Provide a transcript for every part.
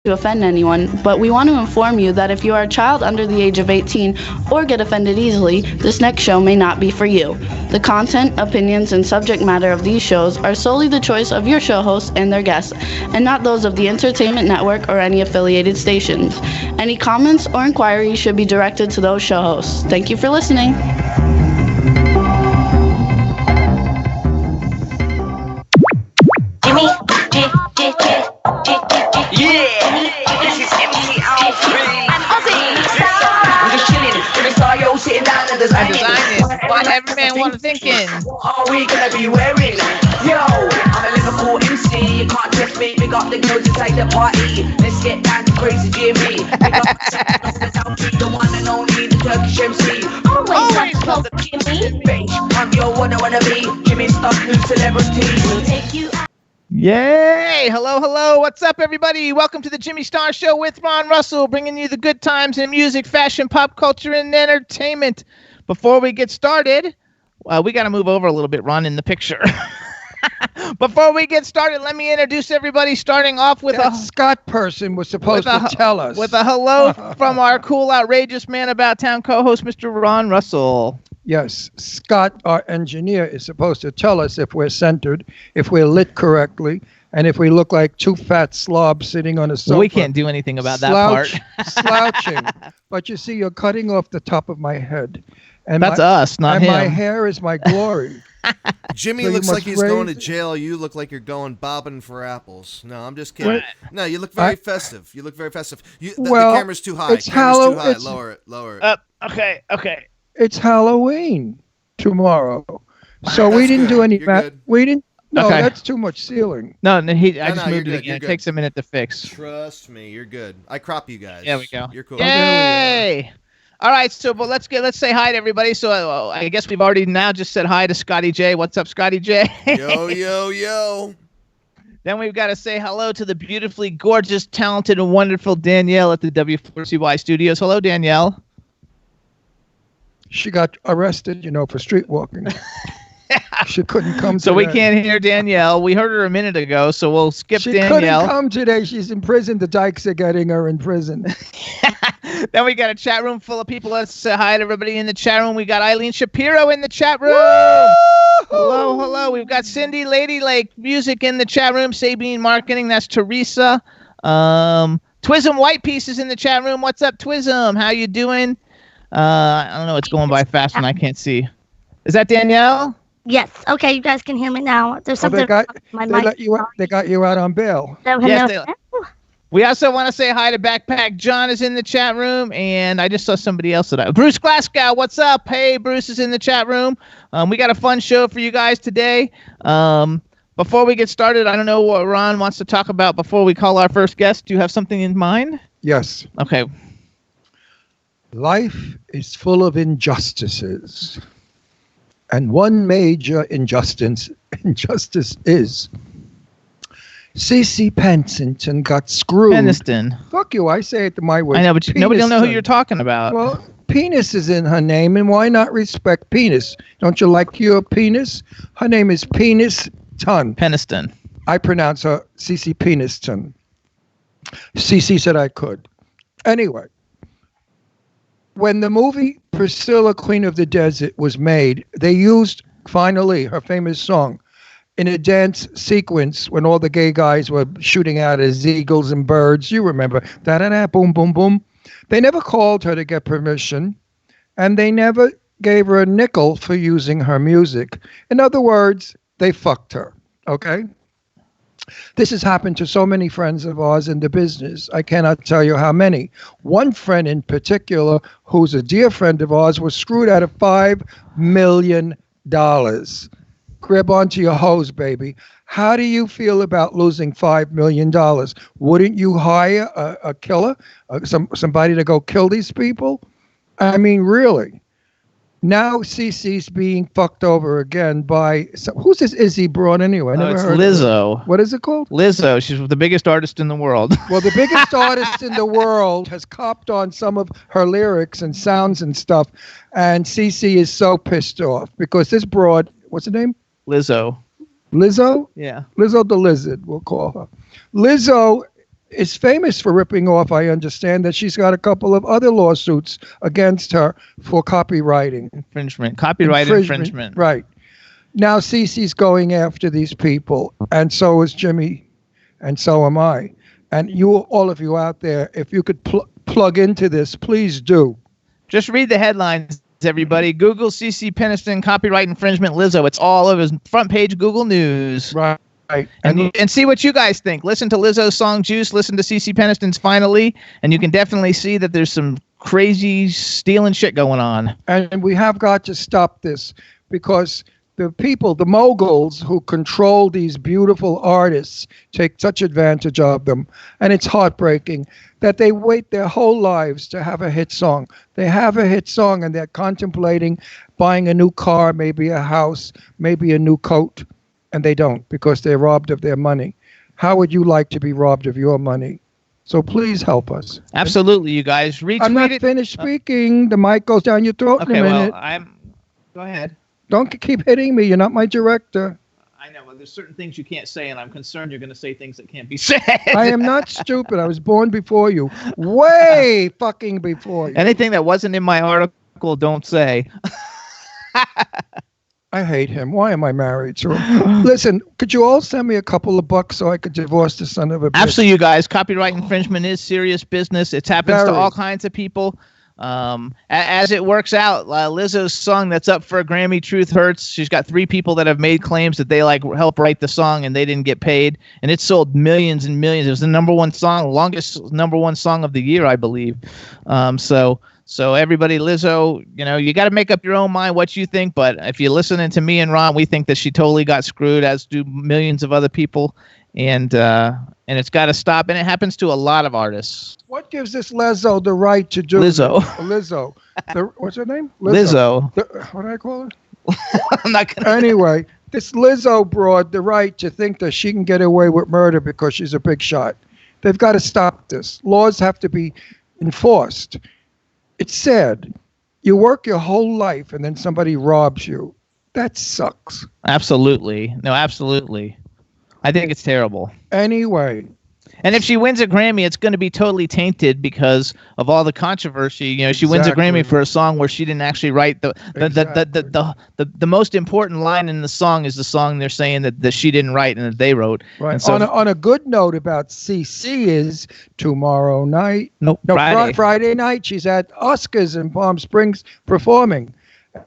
to offend anyone, but we want to inform you that if you are a child under the age of 18 or get offended easily, this next show may not be for you. The content, opinions, and subject matter of these shows are solely the choice of your show hosts and their guests, and not those of the Entertainment Network or any affiliated stations. Any comments or inquiries should be directed to those show hosts. Thank you for listening. Jimmy, this is MC Alfred. And I'm just chilling. Jimmy Star, yo, sitting down and designing. What every man thinking? What are we gonna be wearing? Yo, I'm a Liverpool MC. You can't test me. Big up the girls inside the party. Let's get down to crazy Jimmy. Big up the one and only, the Turkish MC. Always love the Jimmy. I'm your one I wanna be. Jimmy Star, new celebrity. We'll take you out. Yay! Hello. What's up, everybody? Welcome to the Jimmy Star Show with Ron Russell, bringing you the good times in music, fashion, pop culture, and entertainment. Before we get started, we got to move over a little bit, Ron, in the picture. Before we get started, let me introduce everybody, starting off with that Scott person was supposed to tell us. With a hello from our cool, outrageous man about town co-host, Mr. Ron Russell. Yes, Scott, our engineer, is supposed to tell us if we're centered, if we're lit correctly, and if we look like two fat slobs sitting on a sofa. We can't do anything about that part. Slouching. But you see, you're cutting off the top of my head. And that's us, not and him. My hair is my glory. Jimmy looks like he's going to jail. You look like you're going bobbing for apples. No, I'm just kidding. No, you look very festive. You look very festive. The camera's too high. It's Halloween. Lower it. Okay. It's Halloween tomorrow. So we didn't do any... We didn't... No, okay. That's too much ceiling. No, I just moved it again. It takes a minute to fix. Trust me, you're good. I crop you guys. There we go. You're cool. Yay! All right, so let's say hi to everybody. So I guess we've already now just said hi to Scotty J. What's up, Scotty J? Yo. Then we've got to say hello to the beautifully gorgeous, talented, and wonderful Danielle at the W4CY studios. Hello, Danielle. She got arrested, for street walking. She couldn't come today. So we can't hear Danielle. We heard her a minute ago, so we'll skip Danielle. She couldn't come today. She's in prison. The Dykes are getting her in prison. Then we got a chat room full of people. Let's say hi to everybody in the chat room. We got Eileen Shapiro in the chat room. Woo! Hello. We've got Cindy Lady Lake Music in the chat room. Sabine Marketing. That's Teresa. Twism White Pieces in the chat room. What's up, Twism? How you doing? I don't know. It's going by fast and I can't see. Is that Danielle? Yes. Okay, you guys can hear me now. There's something. They got you out on bail. Yes, we also want to say hi to Backpack John is in the chat room, and I just saw somebody else Bruce Glasgow, what's up? Hey, Bruce is in the chat room. We got a fun show for you guys today. Before we get started, I don't know what Ron wants to talk about before we call our first guest. Do you have something in mind? Yes. Okay. Life is full of injustices. And one major injustice is C.C. Pensington got screwed. Peniston. Fuck you, I say it my way. I know, but nobody will know who you're talking about. Well, penis is in her name, and why not respect penis? Don't you like your penis? Her name is Peniston. Peniston. I pronounce her C.C. Peniston. C.C. said I could. Anyway. When the movie Priscilla, Queen of the Desert was made, they used, finally, her famous song in a dance sequence when all the gay guys were shooting out as eagles and birds. You remember. Da-da-da, boom, boom, boom. They never called her to get permission, and they never gave her a nickel for using her music. In other words, they fucked her, okay? This has happened to so many friends of ours in the business. I cannot tell you how many. One friend in particular, who's a dear friend of ours, was screwed out of $5 million. Grab onto your hose, baby. How do you feel about losing $5 million? Wouldn't you hire a killer, somebody to go kill these people? I mean, really. Now CeCe's being fucked over again by who's this Izzy Braun anyway? I never it's heard Lizzo. Of her. What is it called? Lizzo. She's the biggest artist in the world. Well, the biggest artist in the world has copped on some of her lyrics and sounds and stuff, and CeCe is so pissed off because this broad, what's her name? Lizzo. Lizzo? Yeah. Lizzo the Lizard, we'll call her. Lizzo is famous for ripping off. I understand that she's got a couple of other lawsuits against her for copywriting. Copyright infringement. Right. Now CeCe's going after these people, and so is Jimmy, and so am I. And you, all of you out there, if you could plug into this, please do. Just read the headlines, everybody. Google CeCe Peniston copyright infringement Lizzo. It's all over front page Google News. Right. And see what you guys think. Listen to Lizzo's song Juice. Listen to CeCe Peniston's Finally. And you can definitely see that there's some crazy stealing shit going on. And we have got to stop this, because the people, the moguls who control these beautiful artists, take such advantage of them. And it's heartbreaking that they wait their whole lives to have a hit song. They have a hit song and they're contemplating buying a new car, maybe a house, maybe a new coat. And they don't, because they're robbed of their money. How would you like to be robbed of your money? So please help us. Absolutely, you guys. Retweet I'm not finished speaking. The mic goes down your throat in a minute. Go ahead. Don't keep hitting me. You're not my director. I know, but there's certain things you can't say, and I'm concerned you're going to say things that can't be said. I am not stupid. I was born before you. Way fucking before you. Anything that wasn't in my article, don't say. I hate him. Why am I married to him? Listen, could you all send me a couple of bucks so I could divorce the son of a bitch? Absolutely, you guys. Copyright infringement is serious business. It happens to all kinds of people. As it works out, Lizzo's song that's up for a Grammy, Truth Hurts, she's got 3 people that have made claims that they helped write the song and they didn't get paid, and it sold millions and millions. It was the #1 song, longest #1 song of the year, I believe. So everybody, Lizzo, you got to make up your own mind what you think, but if you're listening to me and Ron, we think that she totally got screwed, as do millions of other people, and it's got to stop, and it happens to a lot of artists. What gives this Lizzo the right to do Lizzo. Lizzo. What's her name? Lizzo. What did I call her? I'm not gonna. Anyway, this Lizzo broad the right to think that she can get away with murder because she's a big shot. They've got to stop this. Laws have to be enforced. It's sad. You work your whole life and then somebody robs you. That sucks. Absolutely. No, absolutely. I think it's terrible. Anyway. And if she wins a Grammy, it's going to be totally tainted because of all the controversy. She wins a Grammy for a song where she didn't actually write the most important line in the song is the song they're saying that she didn't write and that they wrote. Right. And so, on a good note about CeCe is tomorrow night. Friday night. She's at Oscars in Palm Springs performing.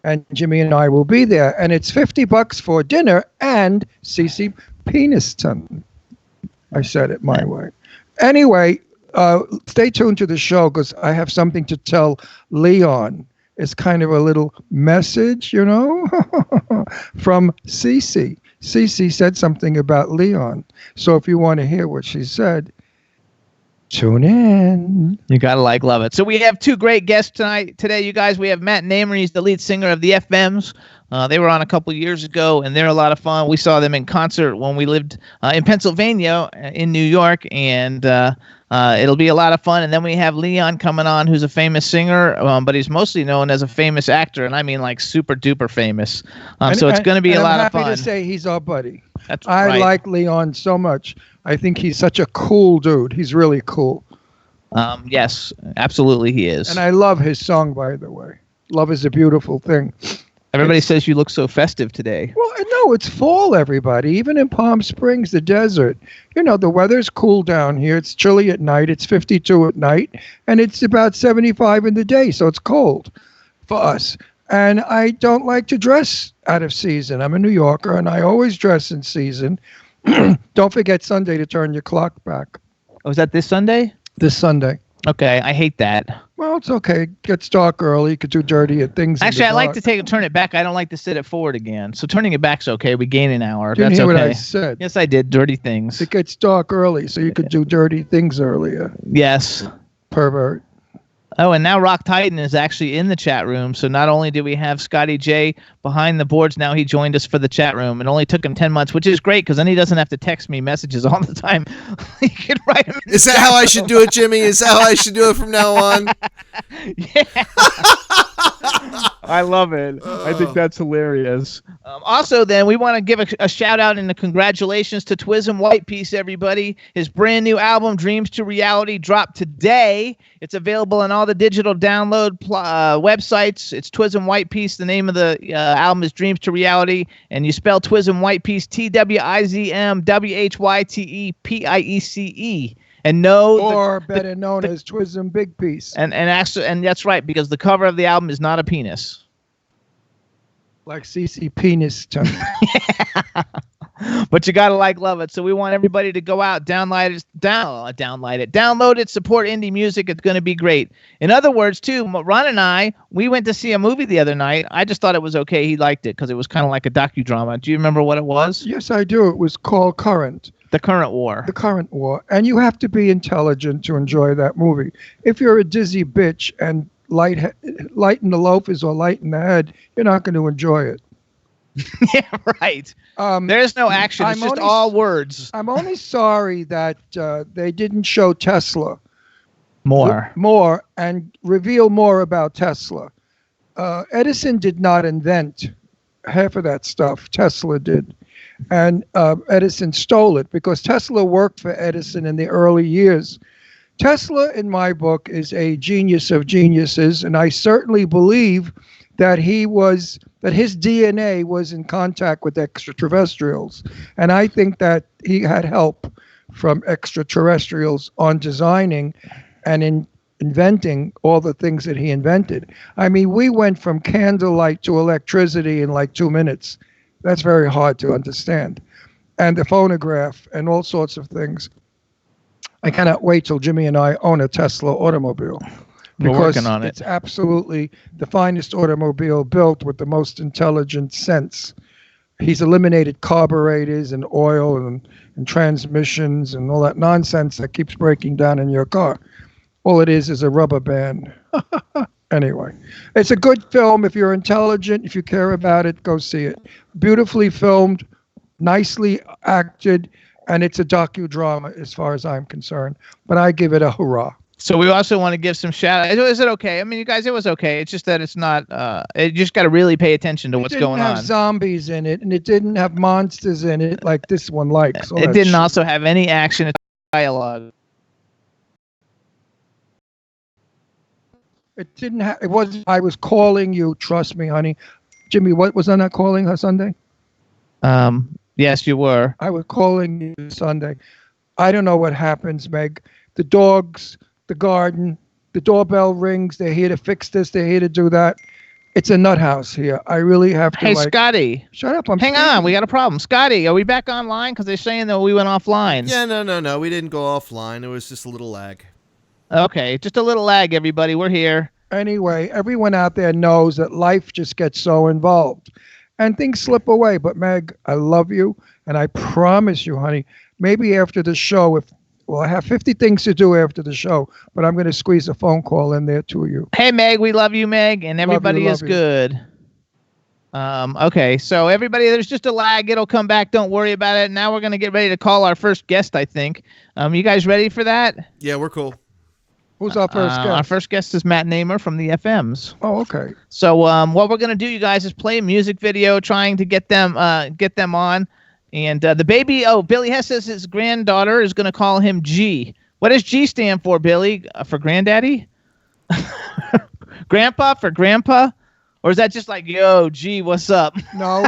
And Jimmy and I will be there. And it's $50 for dinner and CeCe Peniston. I said it my way. Anyway, stay tuned to the show because I have something to tell Leon. It's kind of a little message, from CeCe. CeCe said something about Leon. So if you want to hear what she said, tune in. You gotta love it. So we have 2 great guests today, you guys. We have Matt Namer. He's the lead singer of the FMs. They were on a couple years ago, and they're a lot of fun. We saw them in concert when we lived in Pennsylvania, in New York, and it'll be a lot of fun. And then we have Leon coming on, who's a famous singer, but he's mostly known as a famous actor, and I mean super duper famous. So it's going to be a lot of fun. I'm happy to say he's our buddy. That's right. I like Leon so much. I think he's such a cool dude. He's really cool. Yes, absolutely he is. And I love his song, by the way. Love is a beautiful thing. Everybody says you look so festive today. Well, no, it's fall, everybody. Even in Palm Springs, the desert. The weather's cool down here. It's chilly at night. It's 52 at night. And it's about 75 in the day, so it's cold for us. And I don't like to dress out of season. I'm a New Yorker, and I always dress in season. Don't forget Sunday to turn your clock back. Oh, is that this Sunday? This Sunday. Okay, I hate that. Well, it's okay. It gets dark early. You could do dirty things. Actually, I like to turn it back. I don't like to sit it forward again. So turning it back's okay. We gain an hour. Didn't That's hear okay. what I said. Yes, I did. Dirty things. It gets dark early, so you could do dirty things earlier. Yes. Pervert. Oh, and now Rock Titan is actually in the chat room. So not only do we have Scotty J behind the boards, now he joined us for the chat room. It only took him 10 months, which is great because then he doesn't have to text me messages all the time. He can write them. Is that how I should do it, Jimmy? Is that how I should do it from now on? Yeah. I love it. I think that's hilarious. Also, then, we want to give a shout out and a congratulations to Twism White Piece, everybody. His brand new album, Dreams to Reality, dropped today. It's available on all the digital download websites. It's Twism White Piece. The name of the album is Dreams to Reality, and you spell Twism White Piece TWIZM WHYTEPIECE. And or better known as Twism Big Piece. And that's right, because the cover of the album is not a penis. Like CC Penis. But you gotta love it. So we want everybody to go out, download it, support indie music. It's gonna be great. In other words, too, Ron and I, we went to see a movie the other night. I just thought it was okay. He liked it because it was kind of like a docudrama. Do you remember what it was? Yes, I do. It was called Current. The Current War. The Current War. And you have to be intelligent to enjoy that movie. If you're a dizzy bitch and light in the loafers or light in the head, you're not going to enjoy it. Yeah, right. There's no action. It's just all words. I'm only sorry that they didn't show Tesla more and reveal more about Tesla. Edison did not invent half of that stuff. Tesla did. And Edison stole it because Tesla worked for Edison in the early years. Tesla, in my book, is a genius of geniuses, and I certainly believe that his DNA was in contact with extraterrestrials. And I think that he had help from extraterrestrials on designing and in inventing all the things that he invented. I mean, we went from candlelight to electricity in like 2 minutes. That's very hard to understand. And the phonograph and all sorts of things. I cannot wait till Jimmy and I own a Tesla automobile. We're working on it. It's absolutely the finest automobile built with the most intelligent sense. He's eliminated carburetors and oil and transmissions and all that nonsense that keeps breaking down in your car. All it is a rubber band. Anyway, it's a good film. If you're intelligent, if you care about it, go see it. Beautifully filmed, nicely acted, and it's a docudrama as far as I'm concerned. But I give it a hurrah. So we also want to give some shout out. Is it okay? I mean, you guys, it was okay. It's just that it's not, you just got to really pay attention to what's going on. It didn't have zombies in it, and it didn't have monsters in it like this one likes. It didn't also have any action dialogue. It didn't have, it wasn't, I was calling you, trust me, honey. Jimmy, what was I not calling her Sunday? Yes, you were. I was calling you Sunday. I don't know what happens, Meg. The dogs, the garden, the doorbell rings. They're here to fix this. They're here to do that. It's a nut house here. I really have to. Hey, Scotty. Shut up. Hang on. We got a problem. Scotty, are we back online? Because they're saying that we went offline. Yeah, no. We didn't go offline. It was just a little lag. Okay, just a little lag, everybody. We're here. Anyway, everyone out there knows that life just gets so involved and things slip away. But Meg, I love you. And I promise you, honey, maybe after the show, I have 50 things to do after the show, but I'm going to squeeze a phone call in there to you. Hey, Meg, we love you, Meg, and everybody is good. Okay, so everybody, there's just a lag. It'll come back. Don't worry about it. Now we're going to get ready to call our first guest, I think. You guys ready for that? Yeah, we're cool. Who's our first guest? Our first guest is Matt Namer from the FMs. Oh, okay. So what we're going to do, you guys, is play a music video trying to get them on. And the baby, Billy Hess says his granddaughter is going to call him G. What does G stand for, Billy? For granddaddy? Grandpa for grandpa? Or is that just like, yo, G, what's up? No,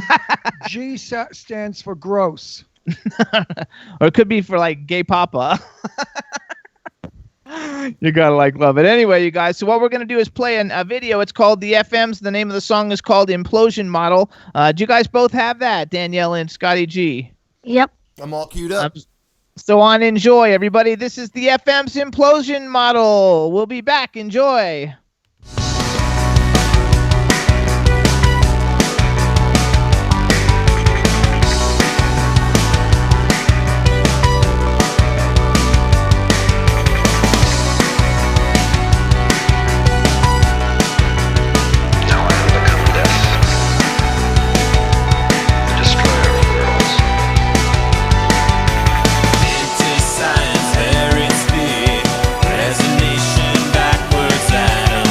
G stands for gross. Or it could be for like gay papa. You gotta love it. Anyway, you guys, so what we're gonna do is play a video. It's called The FMs. The name of the song is called Implosion Model. Do you guys both have that, Danielle and Scotty G? Yep. I'm all queued up. So on, enjoy, everybody. This is The FMs Implosion Model. We'll be back. Enjoy. Science, Harriet Speed, resignation backwards at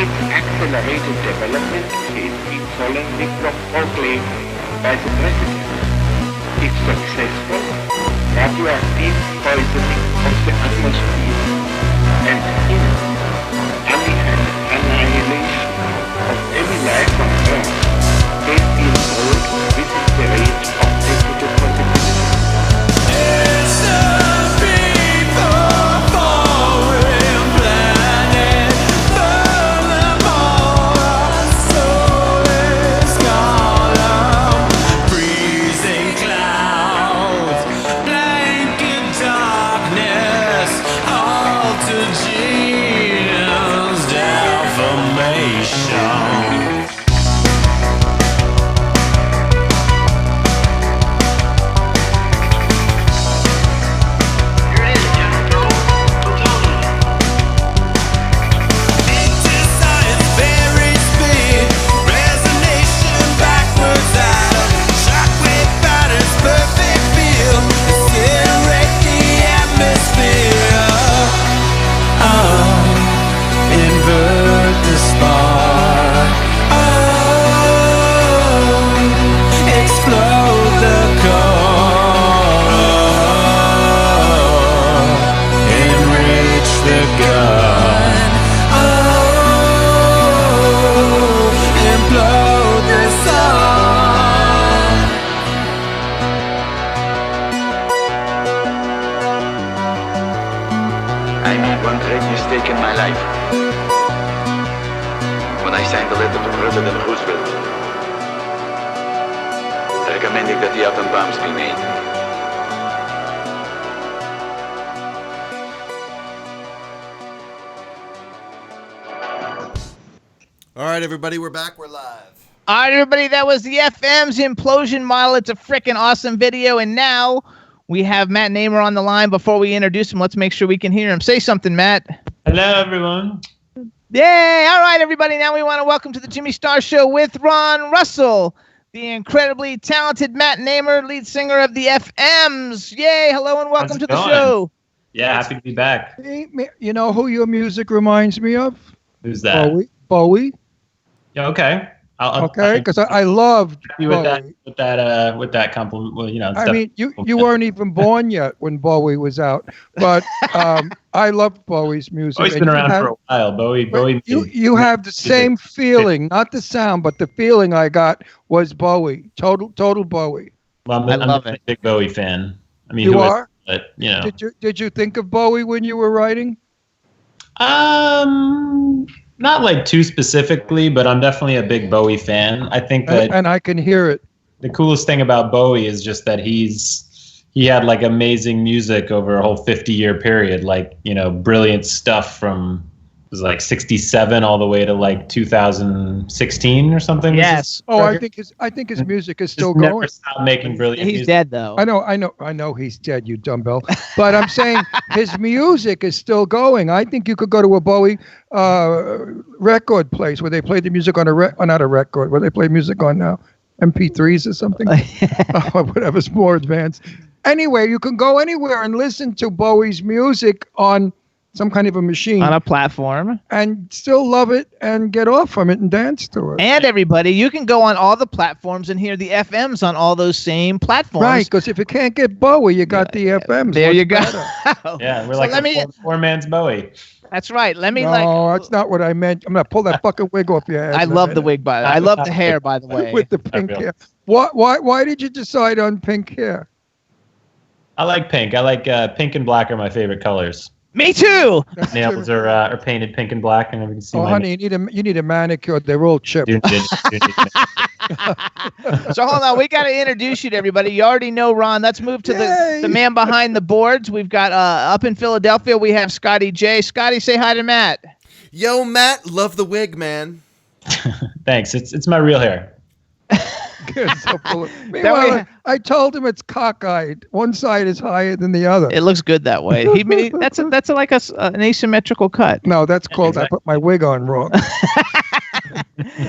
Its accelerated development has been solemnly proclaimed by the President. If successful, radioactive poisoning of the atmosphere and annihilation of every life on Earth has been told within the range of technical possibility. I made one great mistake in my life. When I signed the letter to President Roosevelt, recommending that the atom bombs be made. All right, everybody, we're back. We're live. All right, everybody, that was the FM's implosion model. It's a freaking awesome video, and now we have Matt Namer on the line. Before we introduce him, let's make sure we can hear him. Say something, Matt. Hello, everyone. Yay! All right, everybody. Now we want to welcome to the Jimmy Star Show with Ron Russell, the incredibly talented Matt Namer, lead singer of the FMs. Yay! Hello and welcome to the show. Yeah, happy to be back. You know who your music reminds me of? Who's that? Bowie. Yeah, okay. Okay, because I loved Bowie. With that compliment. Well, I mean, you weren't even born yet when Bowie was out, but I loved Bowie's music. Bowie's been around for a while. Bowie. You have the same feeling, not the sound, but the feeling I got was Bowie. Total Bowie. Well, I'm a big Bowie fan. I mean, you are. But, Did you think of Bowie when you were writing? Not like too specifically, but I'm definitely a big Bowie fan. I think that, and I can hear it. The coolest thing about Bowie is just that he had like amazing music over a whole 50-year period, like, brilliant stuff from, it was like 67 all the way to like 2016 or something. Yes. I think his music is still going. Never stopped making brilliant music. He's dead though. I know he's dead, you dumbbell. But I'm saying his music is still going. I think you could go to a Bowie record place where they play the music on not a record, where they play music on now MP3s or something. Or whatever's more advanced. Anyway, you can go anywhere and listen to Bowie's music on some kind of a machine. On a platform. And still love it and get off from it and dance to it. And everybody, you can go on all the platforms and hear the FMs on all those same platforms. Right, because if you can't get Bowie, you got the FMs. There you go. Yeah, we're like four man's Bowie. That's right. No, that's not what I meant. I'm going to pull that fucking wig off your head. I love the wig, I love the hair, by the way. With the pink hair. Why did you decide on pink hair? I like pink. I like pink and black are my favorite colors. Me too. Nails are painted pink and black, and everything. Honey, you need a manicure. They're all chipped. So hold on, we got to introduce you to everybody. You already know Ron. Let's move to the man behind the boards. We've got up in Philadelphia. We have Scotty J. Scotty, say hi to Matt. Yo, Matt, love the wig, man. Thanks. It's my real hair. Meanwhile, I told him it's cockeyed. One side is higher than the other. It looks good that way. That's like an asymmetrical cut. No, that's called I put my wig on wrong.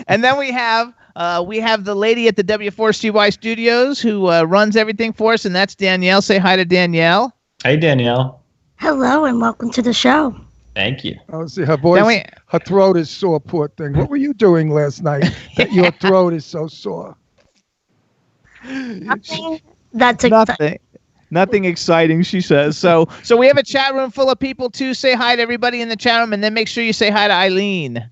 And then we have the lady at the W4CY Studios who runs everything for us, and that's Danielle. Say hi to Danielle. Hey, Danielle. Hello and welcome to the show. Thank you. Oh, see, her voice, her throat is sore, poor thing. What were you doing last night that your throat is so sore? Nothing. That's Nothing. Nothing exciting, she says. So we have a chat room full of people too. Say hi to everybody in the chat room, and then make sure you say hi to Eileen.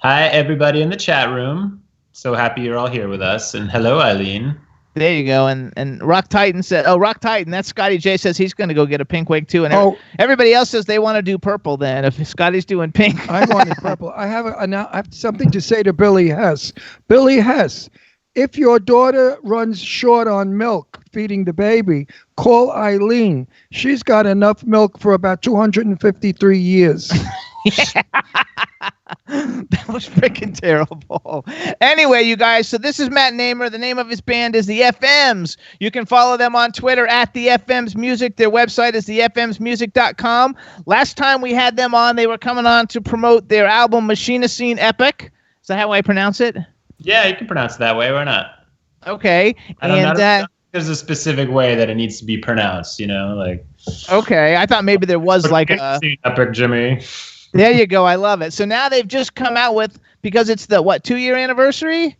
Hi, everybody in the chat room. So happy you're all here with us. And hello, Eileen. There you go. And Rock Titan said, Rock Titan, that's Scotty J says he's going to go get a pink wig too. And everybody else says they want to do purple then if Scotty's doing pink. I wanted purple. I have something to say to Billy Hess. Billy Hess, if your daughter runs short on milk feeding the baby, call Eileen. She's got enough milk for about 253 years. That was freaking terrible. Anyway, you guys, so this is Matt Namer. The name of his band is The FMs. You can follow them on Twitter at The FMs Music. Their website is thefmsmusic.com. Last time we had them on, they were coming on to promote their album Machina Scene Epic. Is that how I pronounce it? Yeah, you can pronounce it that way. Why not? Okay. I don't know. There's a specific way that it needs to be pronounced, like. Okay, I thought maybe there was like a Epic, Jimmy. There you go. I love it. So now they've just come out with, because it's the 2-year anniversary?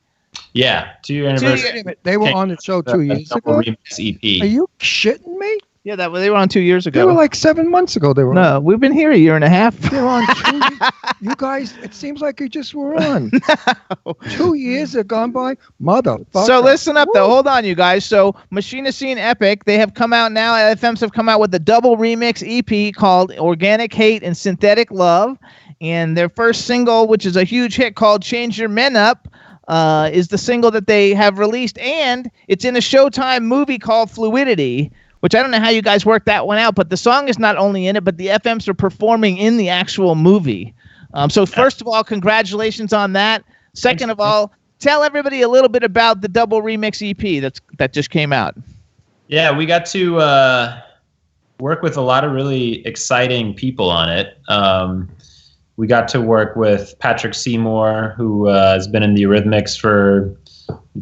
Yeah, 2-year anniversary. They were on the show 2 years ago. Remix EP. Are you shitting me? Yeah, they were on 2 years ago. They were like 7 months ago. They were. No, we've been here a year and a half. They're on 2 years. You guys, it seems like you just were on. No. 2 years have gone by, motherfucker. So listen up, though. Hold on, you guys. So Machina Scene Epic, they have come out now. FMs have come out with a double remix EP called Organic Hate and Synthetic Love, and their first single, which is a huge hit, called Change Your Men Up, is the single that they have released, and it's in a Showtime movie called Fluidity, which I don't know how you guys worked that one out, but the song is not only in it, but the FMs are performing in the actual movie. So first of all, congratulations on that. Second of all, tell everybody a little bit about the double remix EP that just came out. Yeah, we got to work with a lot of really exciting people on it. We got to work with Patrick Seymour, who has been in the Eurythmics for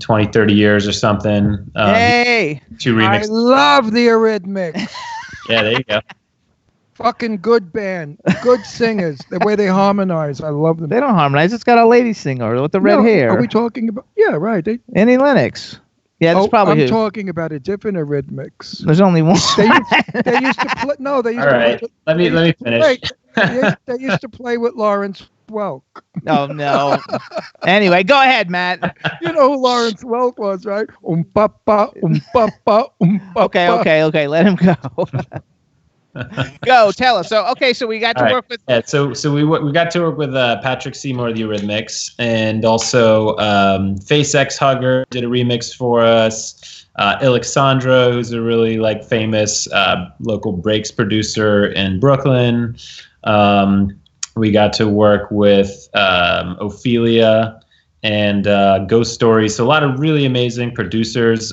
20, 30 years or something. Hey! 2 remixes. I love the Eurythmics. Yeah, there you go. Fucking good band. Good singers. The way they harmonize. I love them. They don't harmonize. It's got a lady singer with the red hair. Are we talking about... Yeah, right. Annie Lennox. Yeah, that's probably I'm talking about a different Eurythmics. There's only one. They used to play... No, they used All to right. play... Let me finish. They used to play with Lawrence Welk. Oh, no. Anyway, go ahead, Matt. You know who Lawrence Welk was, right? Okay. Let him go. Go, tell us. So we got to work with. Yeah, so we got to work with Patrick Seymour of the Eurythmics, and also Face X Hugger did a remix for us. Alexandra, who's a really famous local breaks producer in Brooklyn. We got to work with Ophelia and Ghost Stories. So a lot of really amazing producers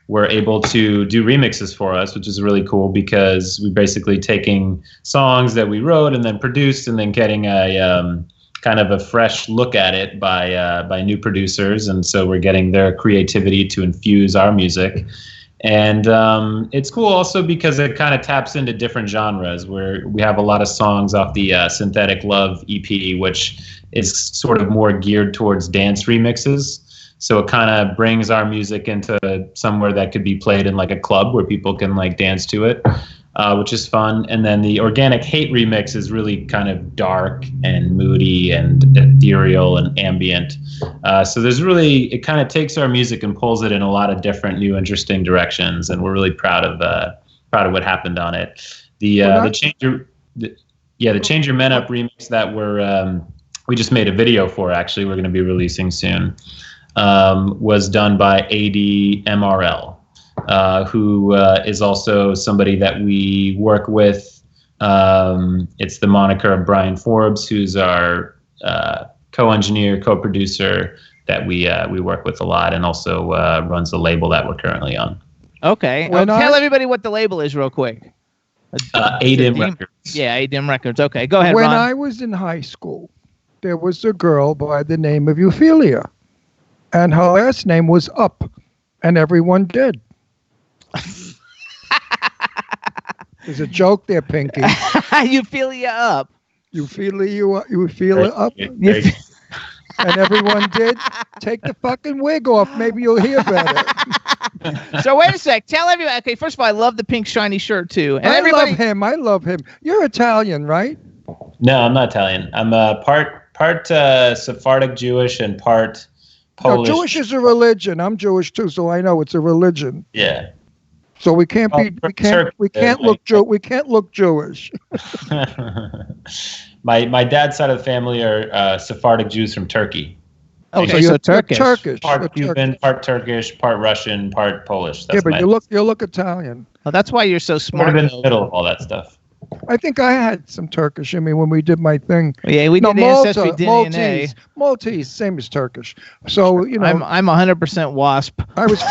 were able to do remixes for us, which is really cool because we're basically taking songs that we wrote and then produced and then getting a kind of a fresh look at it by new producers. And so we're getting their creativity to infuse our music. And it's cool also because it kind of taps into different genres where we have a lot of songs off the Synthetic Love EP, which is sort of more geared towards dance remixes. So it kind of brings our music into somewhere that could be played in a club where people can dance to it, which is fun. And then the Organic Hate remix is really kind of dark and moody and ethereal and ambient. So it kind of takes our music and pulls it in a lot of different new interesting directions. And we're really proud of what happened on it. The Change Your Men Up remix that we just made a video for, actually, we're going to be releasing soon. Was done by ADMRL, who is also somebody that we work with. It's the moniker of Brian Forbes, who's our co-engineer, co-producer that we work with a lot, and also runs the label that we're currently on. Okay, tell everybody what the label is real quick. ADIM Records. Yeah, ADIM Records. Okay, go ahead, When Ron. I was in high school, there was a girl by the name of Ophelia. And her last name was Up, and everyone did. There's a joke there, Pinky. You feel you up. You feel it up. And everyone did. Take the fucking wig off. Maybe you'll hear better. So wait a sec. Tell everybody. Okay, first of all, I love the pink shiny shirt too. And I love him. You're Italian, right? No, I'm not Italian. I'm part Sephardic Jewish and part Polish. No, Jewish is a religion. I'm Jewish too, so I know it's a religion. Yeah. So we can't look Jewish. My dad's side of the family are Sephardic Jews from Turkey. Oh, so Turkish. Part Cuban, part Turkish, part Russian, part Polish. That's but you look Italian. Oh, that's why you're so smart. I've been in the middle of all that stuff. I think I had some Turkish in me when we did my thing. Yeah, we did Ancestry DNA. Maltese, same as Turkish. So I'm 100% WASP. I was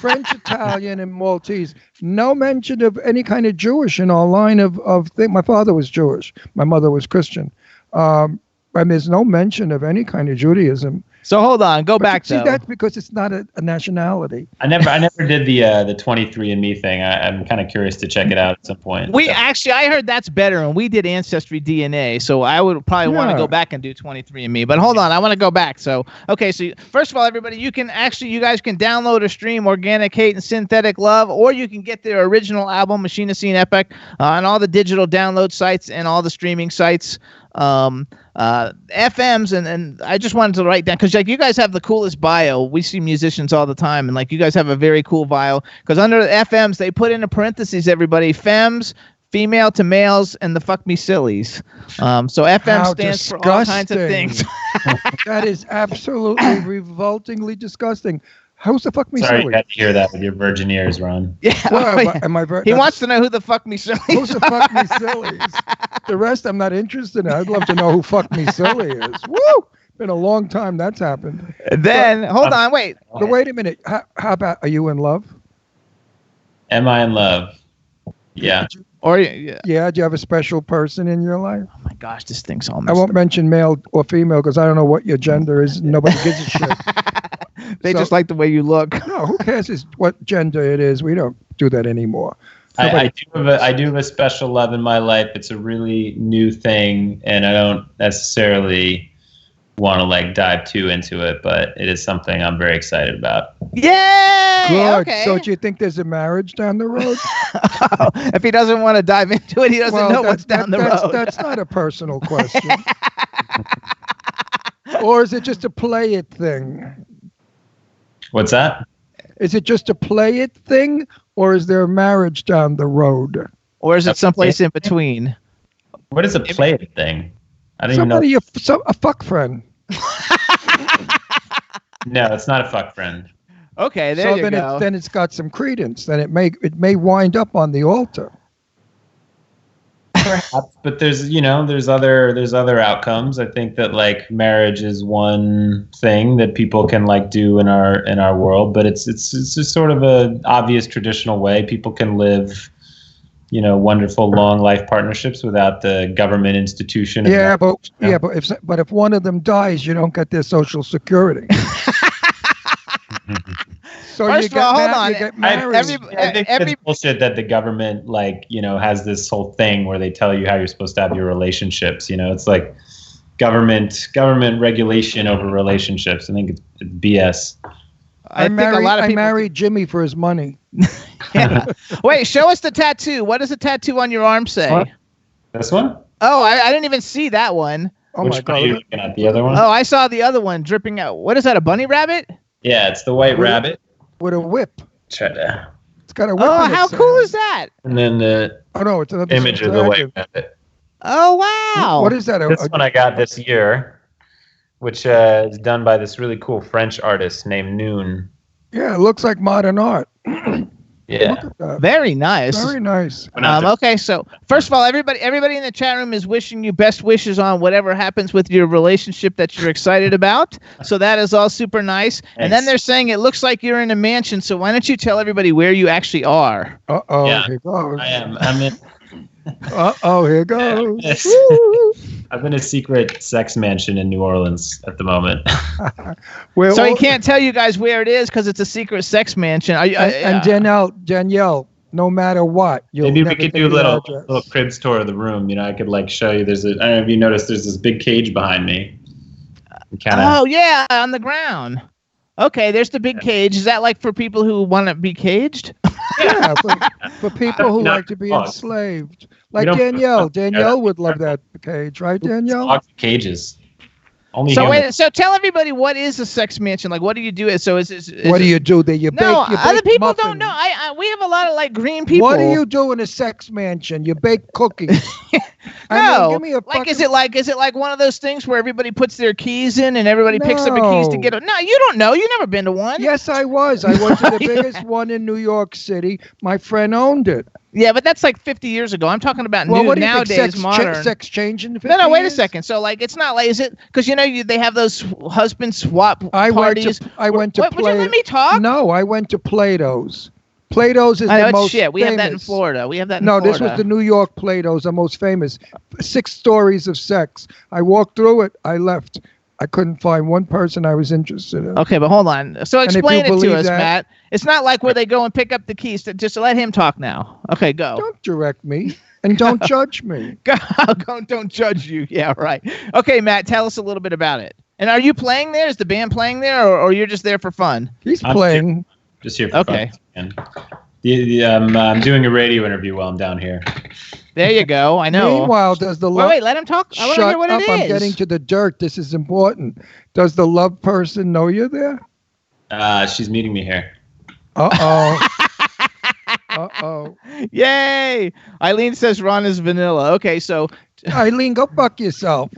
French, Italian, and Maltese. No mention of any kind of Jewish in our line of thing. My father was Jewish. My mother was Christian. And there's no mention of any kind of Judaism. So hold on, go back though. See, that's because it's not a nationality. I never did the 23andMe thing. I'm kind of curious to check it out at some point. I heard that's better, and we did Ancestry DNA, so I would probably want to go back and do 23andMe. But hold on, I want to go back. So first of all, everybody, you guys can download or stream Organic Hate and Synthetic Love, or you can get their original album, Machine of Scene Epic, on all the digital download sites and all the streaming sites. FMs and I just wanted to write down because you guys have the coolest bio. We see musicians all the time, and you guys have a very cool bio because under the FMs they put into parentheses everybody femmes, female to males, and the fuck me sillies. So FM stands for all kinds of things. That is absolutely revoltingly disgusting. Who's the fuck me Sorry, silly? you had to hear that with your virgin ears, Ron. Yeah, am I he wants to know who the fuck me silly. Who's the fuck me sillies? The rest I'm not interested in. I'd love to know who fuck me silly is. Woo! Been a long time that's happened. Then hold on, wait. Wait a minute. How about are you in love? Am I in love? Yeah. Yeah. Do you have a special person in your life? Oh my gosh, this thing's all I messed won't up. mention male or female because I don't know what your gender is. Nobody gives a shit. They just like the way you look. No, who cares what gender it is? We don't do that anymore. I do have a special love in my life. It's a really new thing, and I don't necessarily want to dive too into it, but it is something I'm very excited about. Yay! Good. Okay. So do you think there's a marriage down the road? If he doesn't want to dive into it, he doesn't know what's down the road. That's not a personal question. Or is it just a play it thing? What's that? Is it just a play it thing, or is there a marriage down the road? Or is it someplace in between? What is a play it thing? I don't even know. A fuck friend. No, it's not a fuck friend. Okay, there you go. Then it's got some credence. Then it may wind up on the altar. Perhaps, but there's other outcomes. I think that marriage is one thing that people can do in our world, but it's just sort of a obvious traditional way people can live, wonderful long life partnerships without the government institution. But if one of them dies, you don't get their Social Security. So first of all, hold on. I think it's bullshit that the government, has this whole thing where they tell you how you're supposed to have your relationships. It's like government regulation over relationships. I think it's BS. I married Jimmy for his money. Yeah. Wait, show us the tattoo. What does the tattoo on your arm say? What? This one? Oh, I didn't even see that one. Oh Which my God. Are you looking at? The other one? Oh, I saw the other one dripping out. What is that, a bunny rabbit? Yeah, it's the white rabbit. With a whip. Try to. It's got a whip. Oh, how cool is that? And then the it's another image of the white rabbit. Oh, wow. What is that? This one I got this year, which is done by this really cool French artist named Noon. Yeah, it looks like modern art. Yeah. Look at that. Very nice. Very nice. Okay, so first of all, everybody in the chat room is wishing you best wishes on whatever happens with your relationship that you're excited about. So that is all super nice. And then they're saying it looks like you're in a mansion. So why don't you tell everybody where you actually are? Uh-oh, Yeah, here goes. I am. I'm in. Uh-oh, here goes. I'm in a secret sex mansion in New Orleans at the moment. So he can't tell you guys where it is because it's a secret sex mansion. And Danielle, no matter what. Maybe we could do a little cribs tour of the room. I could like show you. I don't know if you noticed. There's this big cage behind me. Oh yeah, on the ground. Okay, there's the big cage. Is that like for people who want to be caged? Yeah, for people who like to be enslaved. Like Danielle. Danielle would love that cage, right, Danielle? Cages. Only so tell everybody, what is a sex mansion? Like, what do you do? What do you do? You bake other people muffins. don't know. We have a lot of like green people. What do you do in a sex mansion? You bake cookies. Give me a is it like one of those things where everybody puts their keys in and everybody picks up a keys to get it? No, you don't know. You've never been to one. Yes, I was. I went to the biggest one in New York City. My friend owned it. Yeah, but that's like 50 years ago. I'm talking about nowadays, modern. Sex change in 50 No, wait a years? second. So, like, it's not like, is it? Because, they have those husband swap parties. I went to Would you let me talk? No, I went to Plato's. Plato's is the most famous. We have that in Florida. No, this was the New York Plato's, the most famous. 6 stories of sex. I walked through it. I left. I couldn't find one person I was interested in. Okay, but hold on. So explain it to us, Matt. It's not like where they go and pick up the keys. Just let him talk now. Okay, go. Don't direct me, and don't judge me. Don't judge you. Yeah, right. Okay, Matt, tell us a little bit about it. And are you playing there? Is the band playing there, or you're just there for fun? He's playing. Just here for fun. I'm doing a radio interview while I'm down here. There you go. I know. Meanwhile, does the love... Wait, let him talk. I want to hear what it is. I'm getting to the dirt. This is important. Does the love person know you're there? She's meeting me here. Uh-oh. Uh-oh. Yay! Eileen says Ron is vanilla. Okay, so... Eileen, go fuck yourself.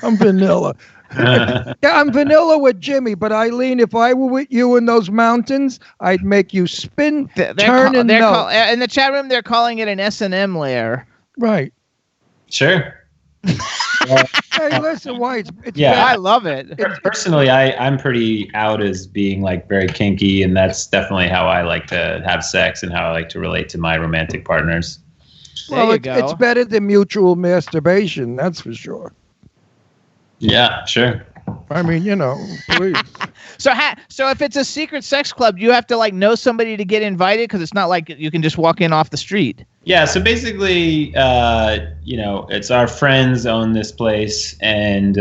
I'm vanilla. Yeah, I'm vanilla with Jimmy, but Eileen, if I were with you in those mountains, I'd make you spin, turn, and no. In the chat room, they're calling it an S&M lair. Right. Sure. Hey, listen, why? It's yeah, I love it. Personally, I'm pretty out as being like very kinky, and that's definitely how I like to have sex and how I like to relate to my romantic partners. Well, it's better than mutual masturbation, that's for sure. Yeah, sure. I mean, please. So if it's a secret sex club, you have to like know somebody to get invited, because it's not like you can just walk in off the street. Yeah, so basically, it's our friends own this place and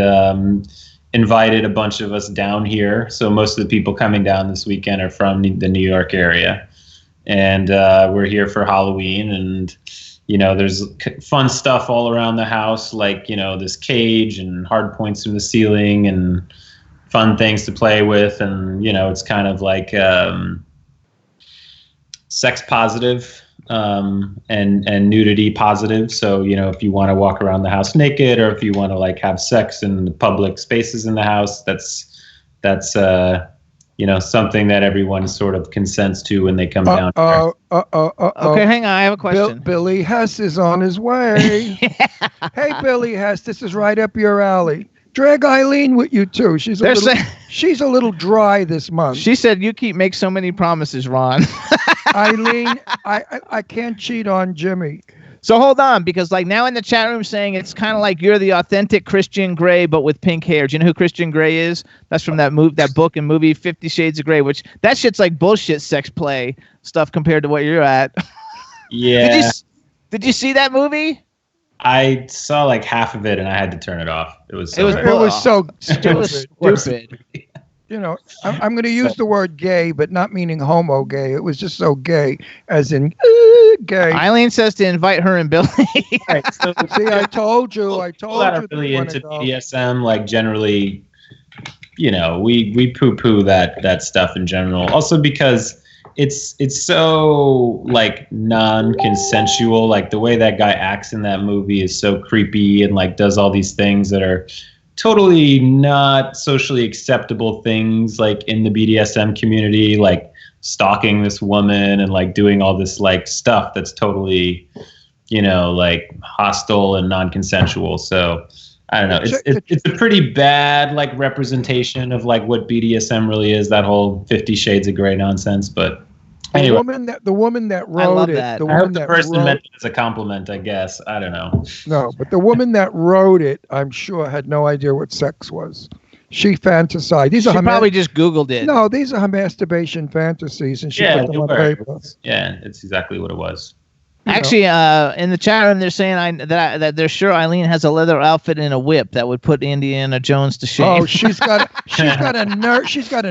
invited a bunch of us down here. So most of the people coming down this weekend are from the New York area, and we're here for Halloween. And there's fun stuff all around the house, like this cage and hard points from the ceiling and fun things to play with, and it's kind of like sex positive. And nudity positive. So, if you want to walk around the house naked, or if you want to like have sex in the public spaces in the house, that's something that everyone sort of consents to when they come down. Okay, hang on. I have a question. Billy Hess is on his way. Hey, Billy Hess, this is right up your alley. Drag Eileen with you too. She's a little dry this month. She said you make so many promises, Ron. Eileen, I can't cheat on Jimmy. So hold on, because like now in the chat room saying it's kind of like you're the authentic Christian Grey, but with pink hair. Do you know who Christian Grey is? That's from that book and movie 50 Shades of Grey, which that shit's like bullshit sex play stuff compared to what you're at. Yeah. Did you see that movie? I saw like half of it and I had to turn it off. It was so stupid. I'm going to use the word gay, but not meaning homo gay. It was just so gay, as in gay. Eileen says to invite her and Billy. Right, so, see, I told you. People that are really into BDSM, like generally, we poo-poo that stuff in general. Also because it's so like non-consensual. Like the way that guy acts in that movie is so creepy and like does all these things that are totally not socially acceptable things, like in the BDSM community, like stalking this woman and like doing all this like stuff that's totally, like hostile and non-consensual. So I don't know. It's a pretty bad like representation of like what BDSM really is, that whole 50 Shades of Grey nonsense. But anyway, the woman that wrote it. I hope the person meant it as a compliment, I guess. I don't know. No, but the woman that wrote it, I'm sure, had no idea what sex was. She fantasized. These are She her probably just Googled it. No, these are her masturbation fantasies, and she Yeah, put them on they were. paper. Yeah, it's exactly what it was. Actually, in the chat room, they're saying that they're sure Eileen has a leather outfit and a whip that would put Indiana Jones to shame. Oh, she's got a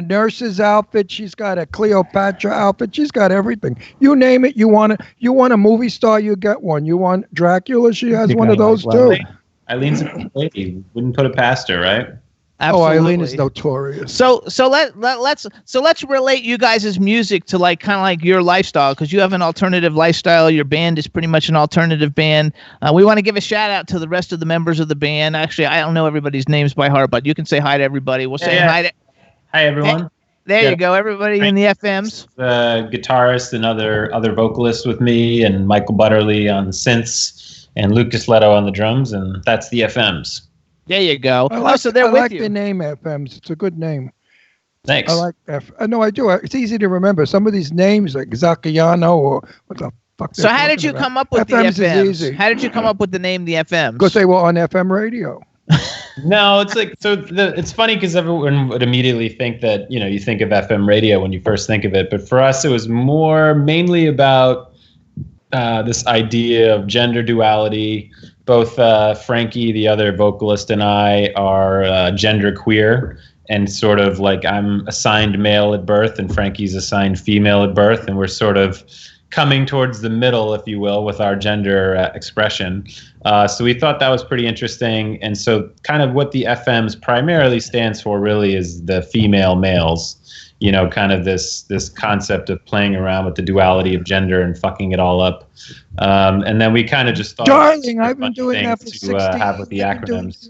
nurse's outfit. She's got a Cleopatra outfit. She's got everything. You name it. You want a movie star, you get one. You want Dracula, she has one of those too. Eileen a lady. Wouldn't put it past her, right? Absolutely. Oh, Eileen is notorious. So let's relate you guys' music to like kind of like your lifestyle, because you have an alternative lifestyle. Your band is pretty much an alternative band. We want to give a shout out to the rest of the members of the band. Actually, I don't know everybody's names by heart, but you can say hi to everybody. We'll say hi to. Hi everyone. Hey, there you go, everybody in the FMs. The guitarist and other vocalists with me, and Michael Butterly on the synths, and Lucas Leto on the drums, and that's the FMs. There you go. I like you. the name FMs. It's a good name. Thanks. I like no, I do. It's easy to remember. Some of these names like Zacchiano or what the fuck. So how did you come up with FMs the FMs? is easy. How did you come up with the name the FMs? Because they were on FM radio. No, it's like it's funny because everyone would immediately think that you think of FM radio when you first think of it, but for us it was mainly about this idea of gender duality. Both Frankie, the other vocalist, and I are gender queer, and sort of like I'm assigned male at birth and Frankie's assigned female at birth, and we're sort of coming towards the middle, if you will, with our gender expression. So we thought that was pretty interesting. And so kind of what the FMs primarily stands for really is the female males, kind of this concept of playing around with the duality of gender and fucking it all up. And then we kind of just thought, darling, I've been doing that for 60 years. Have with the acronyms.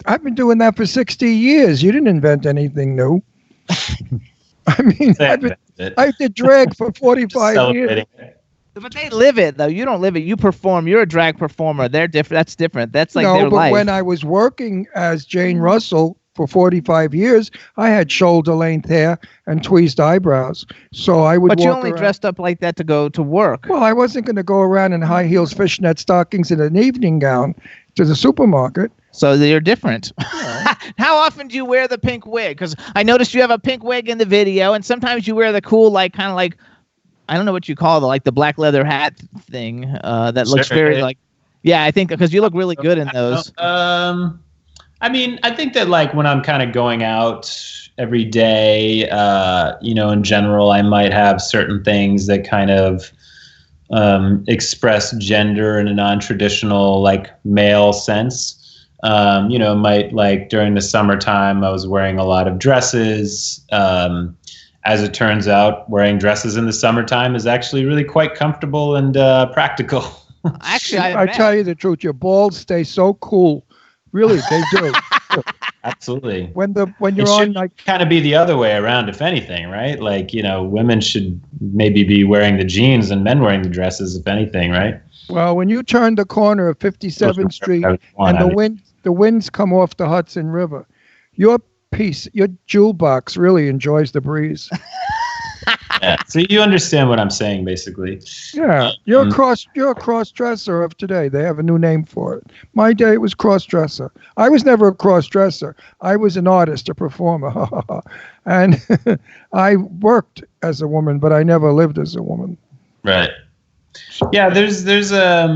I've been doing that for 60 years. You didn't invent anything new. I mean, I did drag for 45 years. But they live it, though. You don't live it. You perform. You're a drag performer. They're different. That's different. That's like their life. No, but when I was working as Jane Russell for 45 years, I had shoulder-length hair and tweezed eyebrows. So I would. But you only dressed up like that to go to work. Well, I wasn't going to go around in high heels, fishnet stockings, and an evening gown to the supermarket. So you're different. Yeah. How often do you wear the pink wig? Because I noticed you have a pink wig in the video, and sometimes you wear the cool, like kind of like, I don't know what you call it, like the black leather hat thing that looks very like. Yeah, I think because you look really good in those. I mean, I think that like when I'm kind of going out every day, in general, I might have certain things that kind of express gender in a non-traditional like male sense. Might like during the summertime, I was wearing a lot of dresses. As it turns out, wearing dresses in the summertime is actually really quite comfortable and practical. Actually, I tell you the truth, your balls stay so cool. Really, they do. Absolutely. When you're on, like, kind of be the other way around, if anything, right? Like, women should maybe be wearing the jeans and men wearing the dresses, if anything, right? Well, when you turn the corner of 57th Street and the winds come off the Hudson River, your jewel box really enjoys the breeze. Yeah. So you understand what I'm saying, basically. Yeah, you're a cross dresser of today. They have a new name for it. My day it was cross dresser. I was never a cross dresser. I was an artist, a performer, and I worked as a woman, but I never lived as a woman. Right. Yeah, there's a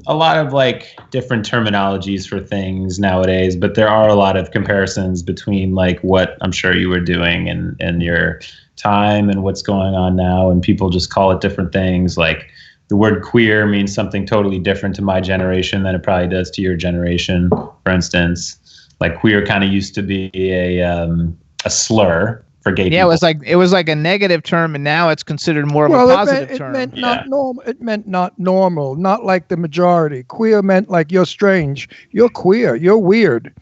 lot of like different terminologies for things nowadays, but there are a lot of comparisons between like what I'm sure you were doing and your time and what's going on now, and people just call it different things. Like the word queer means something totally different to my generation than it probably does to your generation. For instance, like queer kind of used to be a slur for gay people. It was like a negative term, and now it's considered more of a positive term. It meant not normal. It meant not normal, not like the majority. Queer meant like you're strange, you're queer, you're weird.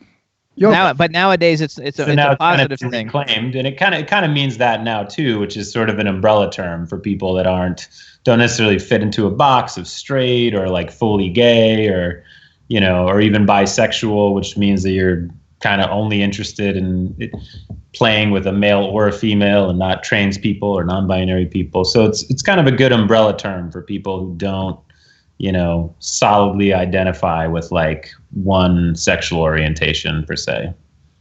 But nowadays it's a positive thing. Reclaimed, and it kind of means that now too, which is sort of an umbrella term for people that don't necessarily fit into a box of straight or like fully gay or or even bisexual, which means that you're kind of only interested in playing with a male or a female and not trans people or non-binary people. So it's kind of a good umbrella term for people who don't solidly identify with like one sexual orientation per se.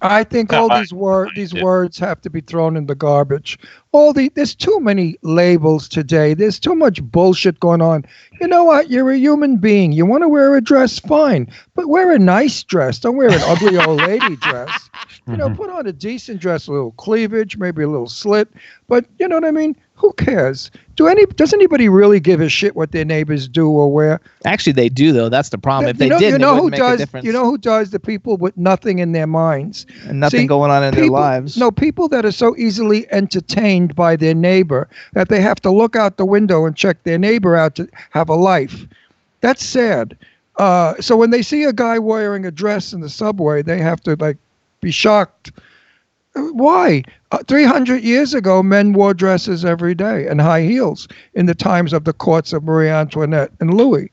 I think all these words have to be thrown in the garbage. There's too many labels today. There's too much bullshit going on. You know what? You're a human being. You want to wear a dress, fine, but wear a nice dress. Don't wear an ugly old lady dress. You know, put on a decent dress, a little cleavage, maybe a little slit. But you know what I mean? Who cares? Does anybody really give a shit what their neighbors do or wear? Actually, they do though. That's the problem. If they didn't, you know it who wouldn't make does? a difference. You know who does? The people with nothing in their minds and nothing going on in their lives. No, people that are so easily entertained by their neighbor that they have to look out the window and check their neighbor out to have a life. That's sad. So when they see a guy wearing a dress in the subway, they have to be shocked. Why? 300 years ago, men wore dresses every day and high heels in the times of the courts of Marie Antoinette and Louis.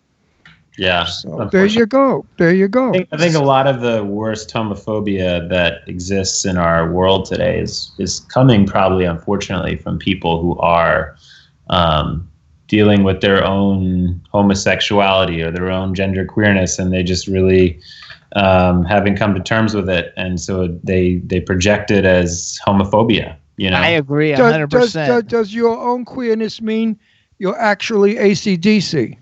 Yeah. So there you go. There you go. I think a lot of the worst homophobia that exists in our world today is coming probably, unfortunately, from people who are dealing with their own homosexuality or their own gender queerness, and they just really having come to terms with it, and so they project it as homophobia. You know, I agree 100%. Does your own queerness mean you're actually AC/DC?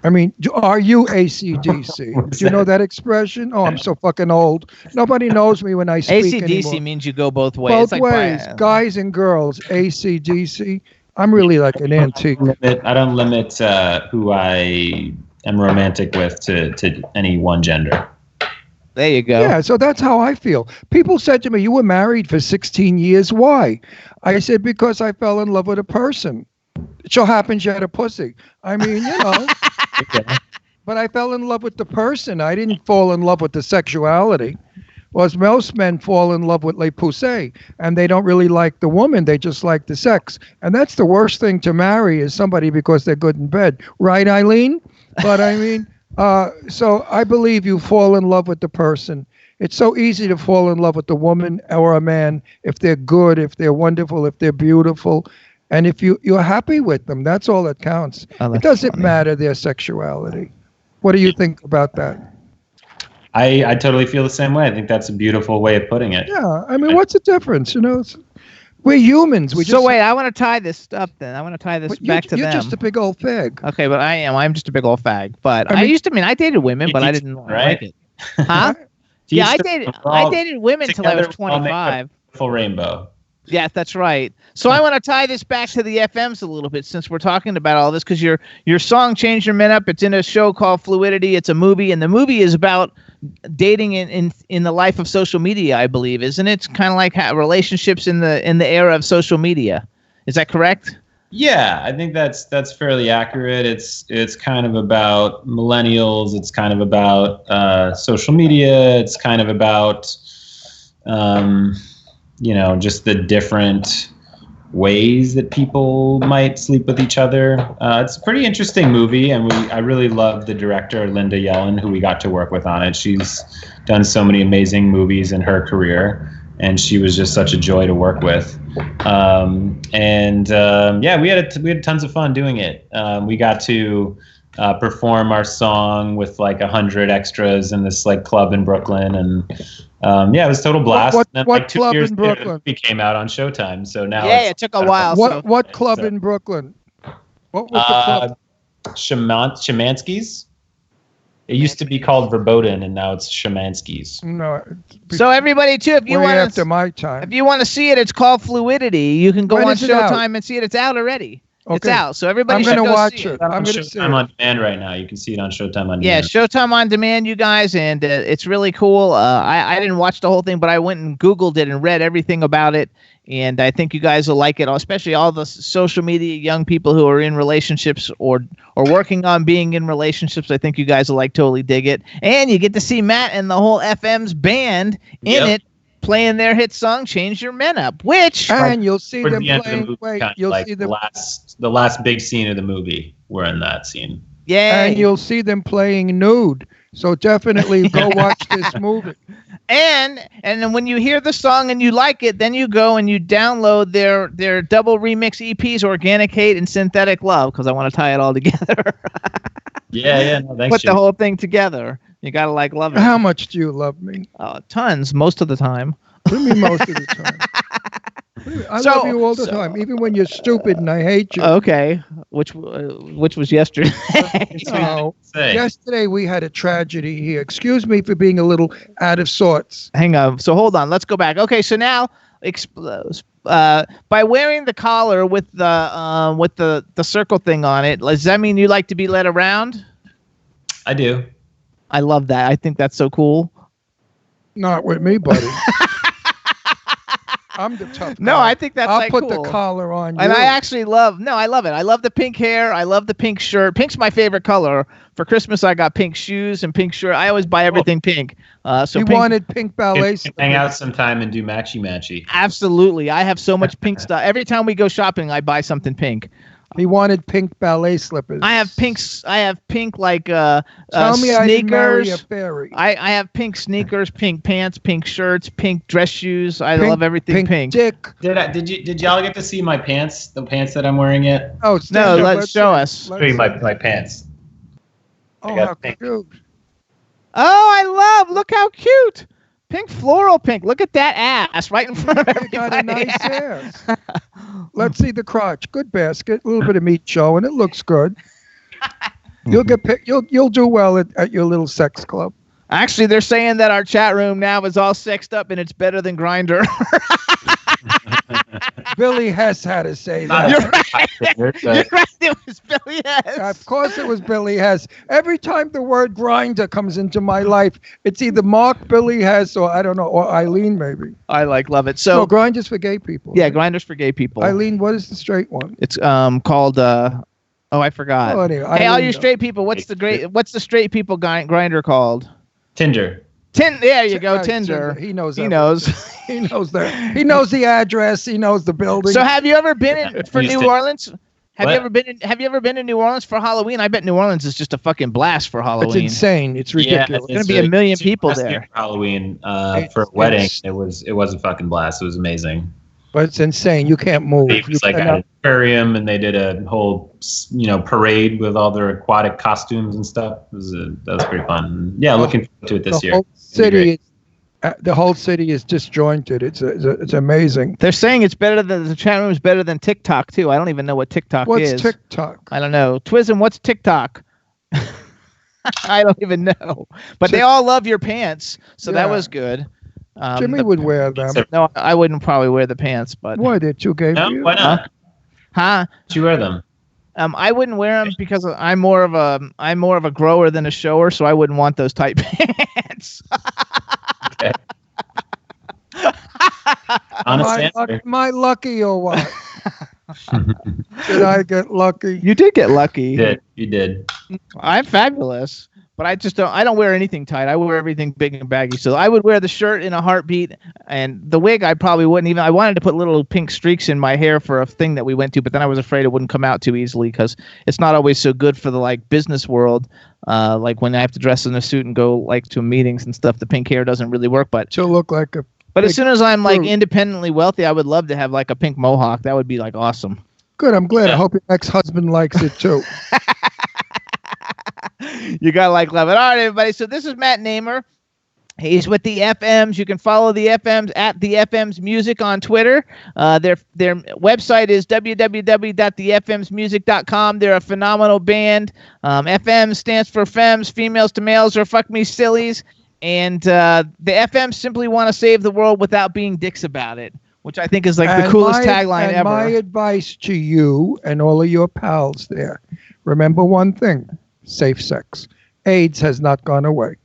I mean, are you AC/DC? Do you know that expression? Oh, I'm so fucking old. Nobody knows me when I speak AC/DC anymore. means you go both ways. Both it's ways, guys and girls. AC/DC. I'm really like an antique. I don't limit who I am romantic with to any one gender. There you go. Yeah, so that's how I feel. People said to me, "You were married for 16 years. Why?" I said, "Because I fell in love with a person." It so happens you had a pussy. I mean, you know. But I fell in love with the person. I didn't fall in love with the sexuality. Whereas most men fall in love with les poussées, and they don't really like the woman. They just like the sex. And that's the worst thing to marry is somebody because they're good in bed. Right, Eileen? But I mean, so I believe you fall in love with the person. It's so easy to fall in love with a woman or a man if they're good, if they're wonderful, if they're beautiful. And if you're happy with them, that's all that counts. Oh, it doesn't matter their sexuality. What do you think about that? I totally feel the same way. I think that's a beautiful way of putting it. Yeah, I mean, what's the difference? You know, we're humans. Wait, I want to tie this up then. I want to tie this back to them. You're just a big old fag. Okay, but I'm just a big old fag. But I dated women, but I didn't like it. Huh? Yeah, I dated women until I was 25. Full rainbow. Yeah, that's right. So I want to tie this back to the FMs a little bit since we're talking about all this because your song Change Your Men Up. It's in a show called Fluidity. It's a movie, and the movie is about dating in the life of social media, I believe, isn't it? It's kind of like relationships in the era of social media. Is that correct? Yeah, I think that's fairly accurate. It's kind of about millennials. It's kind of about social media. It's kind of about just the different ways that people might sleep with each other. It's a pretty interesting movie, and I really love the director, Linda Yellen, who we got to work with on it. She's done so many amazing movies in her career, and she was just such a joy to work with. We had tons of fun doing it. We got to perform our song with like 100 extras in this like club in Brooklyn, and it was a total blast. What club in Brooklyn? The movie came out on Showtime, so now it took a while. What club in Brooklyn? What was the club? Shemansky's. It used to be called Verboten, and now it's Shemansky's. No. So everybody too, if you want after my time, if you want to see it, it's called Fluidity. You can go When on is it out? Showtime and see it. It's out already. Okay. It's out, so everybody I'm should gonna go watch see it. it. I'm gonna see Showtime it. on demand right now. You can see it on Showtime on demand. Yeah, Showtime on demand, you guys, and it's really cool. I didn't watch the whole thing, but I went and Googled it and read everything about it, and I think you guys will like it, especially all the social media young people who are in relationships or working on being in relationships. I think you guys will totally dig it, and you get to see Matt and the whole FM's band in it, playing their hit song "Change Your Men Up," and you'll see them the playing. The last big scene of the movie. We're in that scene. Yeah, and you'll see them playing nude. So definitely go watch this movie. And then when you hear the song and you like it, then you go and you download their double remix EPs, Organic Hate and Synthetic Love, because I want to tie it all together. No, thanks. Put the whole thing together. You gotta love it. How much do you love me? Tons, most of the time. What do you mean most of the time? I love you all the time, even when you're stupid and I hate you. Okay, which was yesterday. No, yesterday we had a tragedy here. Excuse me for being a little out of sorts. Hang on. So hold on. Let's go back. Okay, so now by wearing the collar with the circle thing on it, does that mean you like to be led around? I do. I love that. I think that's so cool. Not with me, buddy. I'm the tough guy. No, I think that's I'll put cool. the collar on you. And I actually I love it. I love the pink hair. I love the pink shirt. Pink's my favorite color. For Christmas, I got pink shoes and pink shirt. I always buy everything pink. So you wanted pink ballet slippers. Hang out sometime and do matchy. Absolutely. I have so much pink stuff. Every time we go shopping, I buy something pink. He wanted pink ballet slippers. I have pink like Tell me sneakers. I didn't marry a fairy. I have pink sneakers, pink pants, pink shirts, pink dress shoes. I love everything pink. Dick. Did y'all get to see my pants? The pants that I'm wearing yet? Oh, no! Let's show us. Show you my pants. Oh, how cute! Oh, I love! Look how cute! Pink floral pink. Look at that ass right in front of everybody. You got a nice ass. Let's see the crotch. Good basket. A little bit of meat showing. It looks good. You'll get you'll do well at your little sex club. Actually, they're saying that our chat room now is all sexed up and it's better than Grindr. Billy Hess had to say that. You're right. It was Billy Hess. Of course it was Billy Hess. Every time the word grinder comes into my life, it's either Mark, Billy Hess, or I don't know, or Eileen maybe. I love it. So no, Grinder's for gay people. Yeah, Grinder's for gay people. Eileen, what is the straight one? It's called I forgot. Oh, anyway, hey, all you straight people, what's the straight people Grindr called? Tinder. There you go, Tinder. He knows. He knows. He knows that. He knows the address. He knows the building. So, have you ever been for New Orleans? Have you ever been to New Orleans for Halloween? I bet New Orleans is just a fucking blast for Halloween. It's insane. It's ridiculous. Yeah, There's going to be a million people there. For Halloween, for a wedding, it was a fucking blast. It was amazing. But it's insane. You can't move. It was like an aquarium, and they did a whole, parade with all their aquatic costumes and stuff. That was pretty fun. Yeah, looking forward to it this year. The whole city is disjointed. It's amazing. They're saying the chat room is better than TikTok too. I don't even know what TikTok is. What's TikTok? I don't know. Twism, what's TikTok? I don't even know. But they all love your pants, so that was good. Jimmy would wear them. No, I wouldn't probably wear the pants, but why? They're too gay for you? Why not? Huh? Did you wear them? I wouldn't wear them because I'm more of a grower than a shower, so I wouldn't want those tight pants. Okay. Honest answer. Am I lucky or what? Did I get lucky? You did get lucky. You did. I'm fabulous. But I don't wear anything tight. I wear everything big and baggy. So I would wear the shirt in a heartbeat, and the wig I probably wouldn't even. I wanted to put little pink streaks in my hair for a thing that we went to, but then I was afraid it wouldn't come out too easily because it's not always so good for the business world. Like when I have to dress in a suit and go to meetings and stuff, the pink hair doesn't really work. But to look like a. But as soon as I'm independently wealthy, I would love to have a pink mohawk. That would be awesome. Good. I'm glad. I hope your ex-husband likes it too. You gotta love it. All right, everybody. So this is Matt Namer. He's with the FMs. You can follow the FMs at the FMs Music on Twitter. Their website is www.thefmsmusic.com. They're a phenomenal band. FM stands for Femmes, females to males, or fuck me sillies. And the FMs simply want to save the world without being dicks about it, which I think is the coolest tagline ever. My advice to you and all of your pals there: remember one thing. Safe sex. AIDS has not gone away.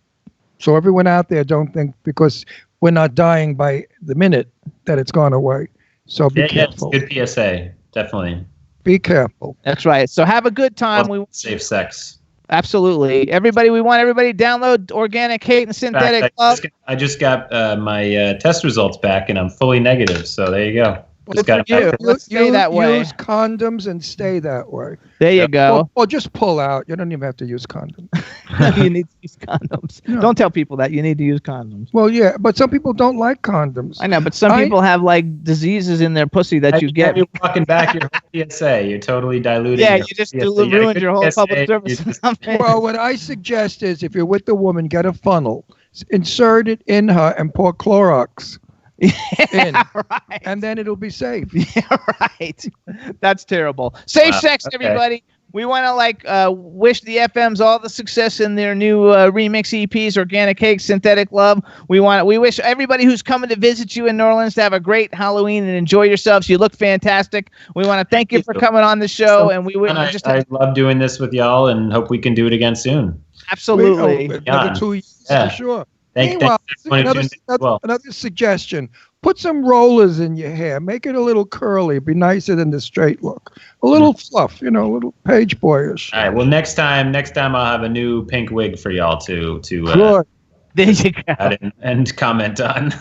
So everyone out there, don't think because we're not dying by the minute that it's gone away. So be careful. It's good PSA. Definitely. Be careful. That's right. So have a good time. Safe sex. Absolutely. We want everybody to download Organic Hate and Synthetic Love. I just got my test results back, and I'm fully negative. So there you go. Good for you. Let's stay that way. Use condoms and stay that way. There you go. Or just pull out. You don't even have to use condoms. You need to use condoms. No. Don't tell people that. You need to use condoms. Well, yeah, but some people don't like condoms. I know, but some people have like diseases in their pussy that you get. You're walking back your whole PSA. You're totally diluting. Yeah, your you just PSA. ruined your whole PSA, public service. Well, what I suggest is if you're with the woman, get a funnel, insert it in her, and pour Clorox in, right. and then it'll be safe. Yeah, right. That's terrible. Safe sex, okay. everybody. We want to wish the FMs all the success in their new remix EPs, Organic Cake, Synthetic Love. We wish everybody who's coming to visit you in New Orleans to have a great Halloween and enjoy yourselves. You look fantastic. We want to thank you for coming on the show, and we would I love doing this with y'all, and hope we can do it again soon. Absolutely. Another 2 years for sure. Meanwhile, another suggestion. Put some rollers in your hair. Make it a little curly. It'd be nicer than the straight look. A little fluff, a little page boyish. All right. Well, next time I'll have a new pink wig for y'all to there you go. and comment on.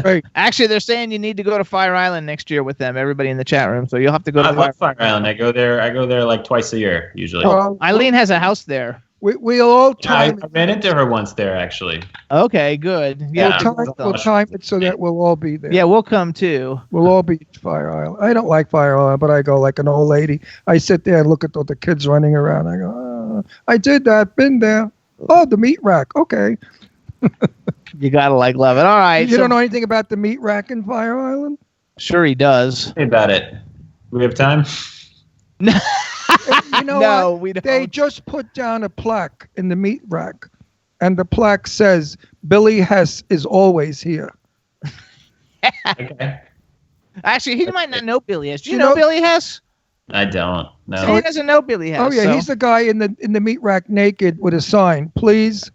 Right. Actually, they're saying you need to go to Fire Island next year with them. Everybody in the chat room, so you'll have to go to Fire Island. I go there like twice a year usually. Eileen has a house there. We'll all time I ran into her once there, actually. Okay, good. Yeah, we'll time it so that we'll all be there. Yeah, we'll come too. We'll all be at Fire Island. I don't like Fire Island, but I go like an old lady. I sit there and look at all the kids running around. I go, oh, I did that, been there. Oh, the meat rack. Okay. You gotta love it. All right. You don't know anything about the meat rack in Fire Island? Sure, he does. Hey, about it. We have time? No, what? we don't. They just put down a plaque in the meat rack, and the plaque says, Billy Hess is always here. Okay. Actually, he might not know Billy Hess. Do you know Billy Hess? I don't. No. So he doesn't know Billy Hess. Oh, yeah, he's the guy in the meat rack naked with a sign, please.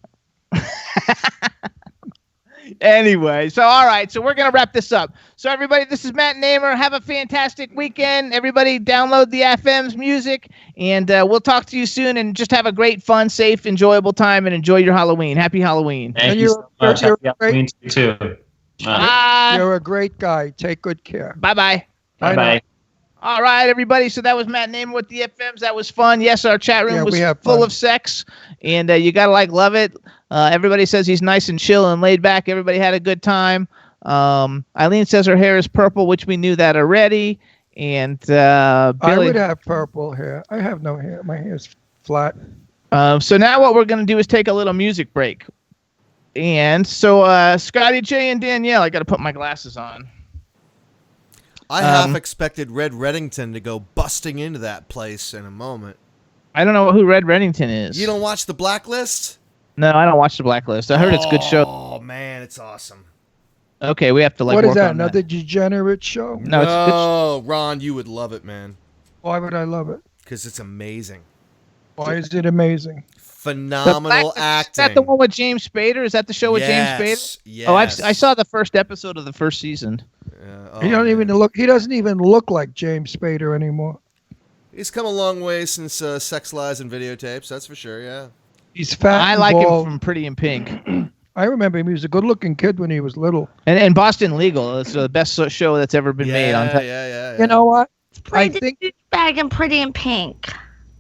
Anyway, so all right, so we're gonna wrap this up. So everybody, this is Matt Namer. Have a fantastic weekend. Everybody, download the FM's music, and we'll talk to you soon. And just have a great, fun, safe, enjoyable time, and enjoy your Halloween. Happy Halloween! Thank you so much. Happy Halloween to you too. You're a great guy. Take good care. Bye-bye. Bye-bye. All right, everybody. So that was Matt Namer with the FMs. That was fun. Yes, our chat room was full of sex, and you gotta love it. Everybody says he's nice and chill and laid back. Everybody had a good time. Eileen says her hair is purple, which we knew that already. And Billy, I would have purple hair. I have no hair. My hair's flat. So now what we're gonna do is take a little music break. And so Scotty J and Danielle, I gotta put my glasses on. I half expected Red Reddington to go busting into that place in a moment. I don't know who Red Reddington is. You don't watch The Blacklist? No, I don't watch The Blacklist. I heard it's a good show. Oh, man, it's awesome. Okay, we have to What is work that? on Another degenerate show? No, it's a good Ron, you would love it, man. Why would I love it? Because it's amazing. Why is it amazing? Phenomenal acting. Is that the one with James Spader? Is that the show with James Spader? Yes. Oh, I saw the first episode of the first season. He doesn't even look like James Spader anymore. He's come a long way since Sex, Lies, and Videotapes. That's for sure. Yeah. He's fat. I and like bald. him from Pretty in Pink. I remember him. He was a good-looking kid when he was little. And Boston Legal. It's the best show that's ever been made on time. Yeah. You know what? Played the douchebag in Pretty in Pink.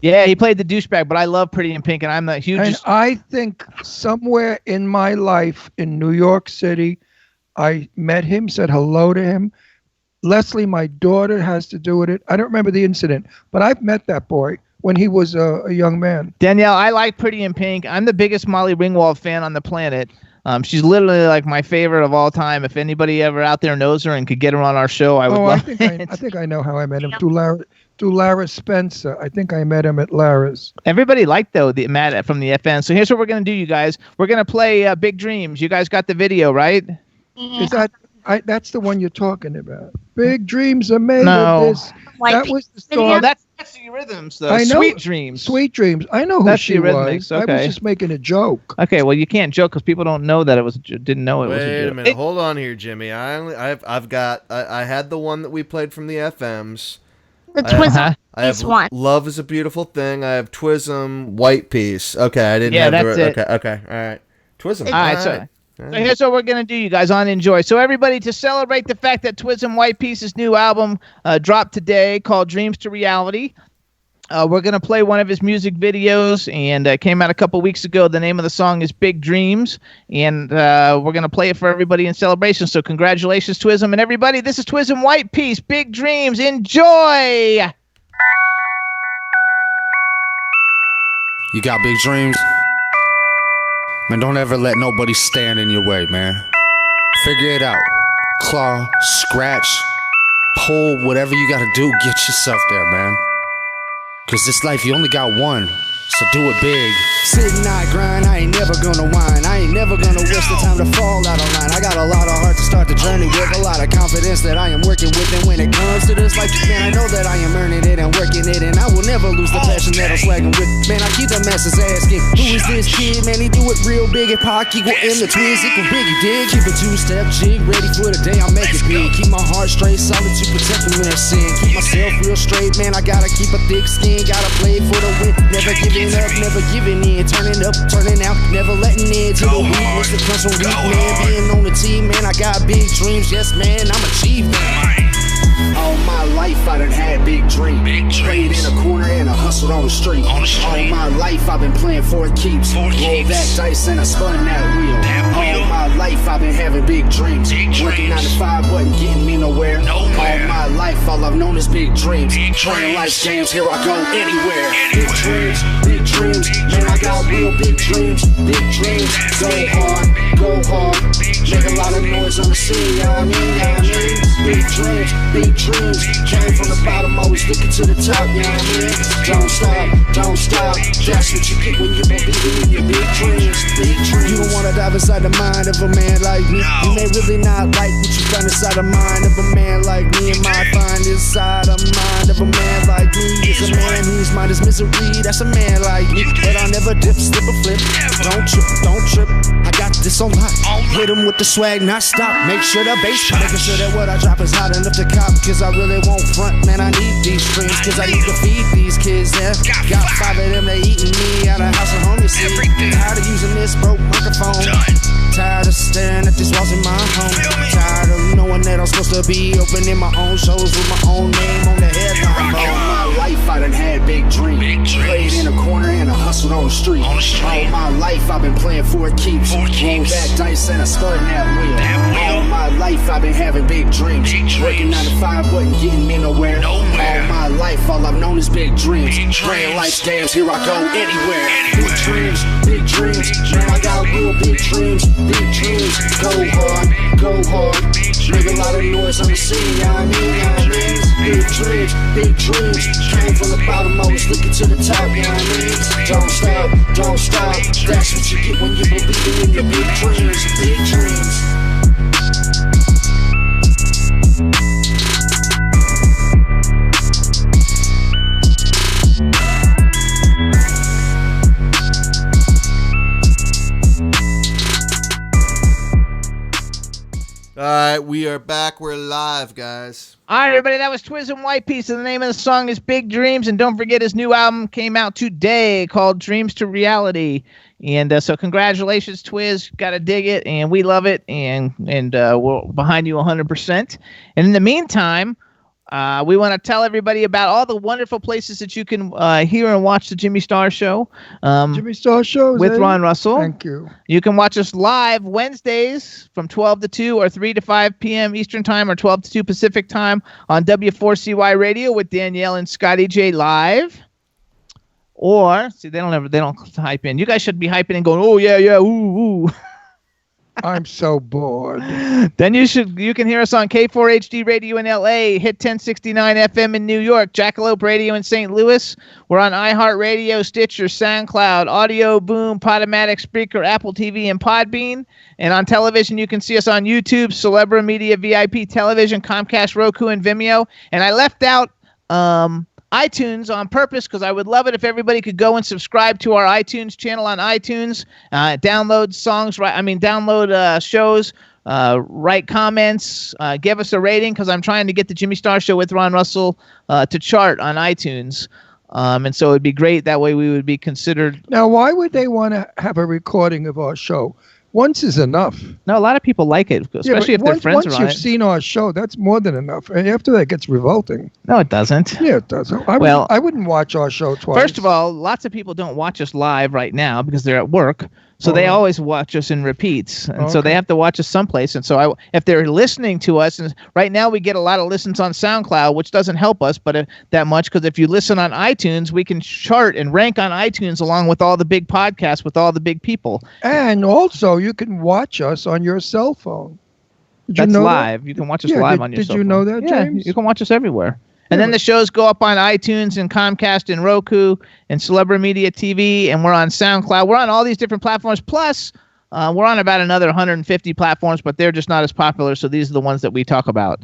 Yeah, he played the douchebag, but I love Pretty in Pink, and I'm the And hugest. I think somewhere in my life in New York City, I met him, said hello to him. Leslie, my daughter, has to do with it. I don't remember the incident, but I've met that boy when he was a young man. Danielle, I like Pretty in Pink. I'm the biggest Molly Ringwald fan on the planet. She's literally like my favorite of all time. If anybody ever out there knows her and could get her on our show, I would love it. I think I know how I met him. Through Lara Spencer. I think I met him at Lara's. Everybody liked the Matt from the FN. So here's what we're gonna do, you guys. We're gonna play Big Dreams. You guys got the video, right? Is that? That's the one you're talking about. Big dreams are made No. of this. That was the song. Oh, that's the Rhythms, though. I know. Sweet Dreams. Sweet Dreams. I know who That's she the was. Eurythmics, I okay. was just making a joke. Okay, well you can't joke because people don't know that it was. Didn't know it was. Wait a minute. Hold on here, Jimmy. I had the one that we played from the FMs. The Twism. I have one. Love is a Beautiful Thing. I have Twism, White Piece. Okay, I didn't Yeah, have that's the it. Okay, all right. Twism. All right, so So here's what we're going to do, you guys, on Enjoy. So everybody, to celebrate the fact that Twism White Peace's new album dropped today called Dreams to Reality, we're going to play one of his music videos, and it came out a couple weeks ago. The name of the song is Big Dreams, and we're going to play it for everybody in celebration. So congratulations, Twism, and everybody. This is Twism White Peace, Big Dreams. Enjoy! You got big dreams? Man, don't ever let nobody stand in your way, man. Figure it out. Claw, scratch, pull, whatever you gotta do, get yourself there, man. Cause this life, you only got one, so do it big. Sitting I grind, I ain't never gonna whine. I ain't never gonna waste the time to fall out of line. I got a lot of heart to start the journey with, a lot of confidence that I am working with. And when it comes to this life, man, I know that I am earning it and working it. And I will never lose the passion that I'm swagging with. Man, I keep the masses asking, who is this kid? Man, he do it real big and Pac equal M, the twins equal Biggie dig. Keep a two-step jig, ready for the day I make it big. Keep my heart straight, solid to protect me when I sin. Keep myself real straight, man, I gotta keep a thick skin. Gotta play for the win, never giving up, never giving in. Turning up, turning out, never letting in to the weakness that comes from weak man. Being on the team, man, I got big dreams. Yes, man, I'm achieving. All my life I done had big dreams. Played in a corner and I hustled on the street. All my life I've been playing for it keeps. Rolled that dice and I spun that wheel. All my life I've been having big dreams. Working 9 to 5 wasn't getting me nowhere. All my life all I've known is big dreams. Playing life's games, here I go anywhere. Big dreams, man, I got real big dreams. Big dreams, go hard. Make a lot of noise on the scene, you know what I mean? Big dreams, came from the bottom, always looking to the top, you know what I mean? Don't stop, that's what you get when you believe in your big dreams. You don't wanna dive inside the mind of a man like me. You may really not like what you find inside the mind of a man like me. And my find inside the mind of a man like me is a man whose mind is misery. That's a man like me, but I'll never dip, slip or flip. Don't trip, I got this on lock. Hit him with the swag, not stop. Make sure the bass drop. Making sure that what I drop is hot enough to cop. Cause I really won't front, man, I need these streams. Cause I need to feed these kids, yeah. Got 5 of them, they eating me out of house and home, you see. Tired of using this broke microphone. Tired of staring at these walls in my home. Tired of knowing that I'm supposed to be opening my own shows with my own name on the headline. All my life I done had big dreams. Played in a corner and I hustled on the street. All my life I've been playing for it keeps. Roll that dice and I spun that wheel. All my life I've been having big dreams. Working 9 to 5 wasn't getting me nowhere. All my life all I've known is big dreams. Playing life's games, here I go anywhere. Big dreams, man, I got real big dreams. Big dreams, go hard. Make a lot of noise on the scene, you know what I mean? Big dreams, came from the bottom, always looking to the top, you know what I mean? Don't stop, that's what you get when you believe in your big dreams. Big dreams. All right, we are back. We're live, guys. All right, everybody, that was Twism White Peace, and the name of the song is Big Dreams. And don't forget, his new album came out today called Dreams to Reality. And so congratulations, Twiz. Got to dig it, and we love it, and we're behind you 100%. And in the meantime, we want to tell everybody about all the wonderful places that you can hear and watch the Jimmy Star Show. Jimmy Star Show with Ron Russell. Thank you. You can watch us live Wednesdays from 12 to 2 or 3 to 5 p.m. Eastern Time or 12 to 2 Pacific Time on W4CY Radio with Danielle and Scotty J live. Or, see, they don't hype in. You guys should be hyping and going, oh, yeah, ooh. I'm so bored. Then you can hear us on K4HD Radio in LA, Hit 1069 FM in New York, Jackalope Radio in St. Louis. We're on iHeartRadio, Stitcher, SoundCloud, Audio Boom, Podomatic, Spreaker, Apple TV, and Podbean. And on television, you can see us on YouTube, Celebra Media VIP Television, Comcast, Roku, and Vimeo. And I left out iTunes on purpose because I would love it if everybody could go and subscribe to our iTunes channel on iTunes, download songs, download shows, write comments, give us a rating because I'm trying to get the Jimmy Star Show with Ron Russell to chart on iTunes. And so it'd be great. That way we would be considered. Now, why would they want to have a recording of our show? Once is enough. No, a lot of people like it, especially if their friends once are on you've it. seen our show, that's more than enough. And after that, it gets revolting. No, it doesn't. Yeah, it does. I wouldn't watch our show twice. First of all, lots of people don't watch us live right now because they're at work. So they always watch us in repeats, and so they have to watch us someplace. And so if they're listening to us, and right now we get a lot of listens on SoundCloud, which doesn't help us that much, because if you listen on iTunes, we can chart and rank on iTunes along with all the big podcasts with all the big people. And also, you can watch us on your cell phone. That's live. You can watch us live on your cell phone. Did you know that, James? You can watch us everywhere. And then the shows go up on iTunes and Comcast and Roku and Celebrity Media TV, and we're on SoundCloud. We're on all these different platforms. Plus, we're on about another 150 platforms, but they're just not as popular. So these are the ones that we talk about.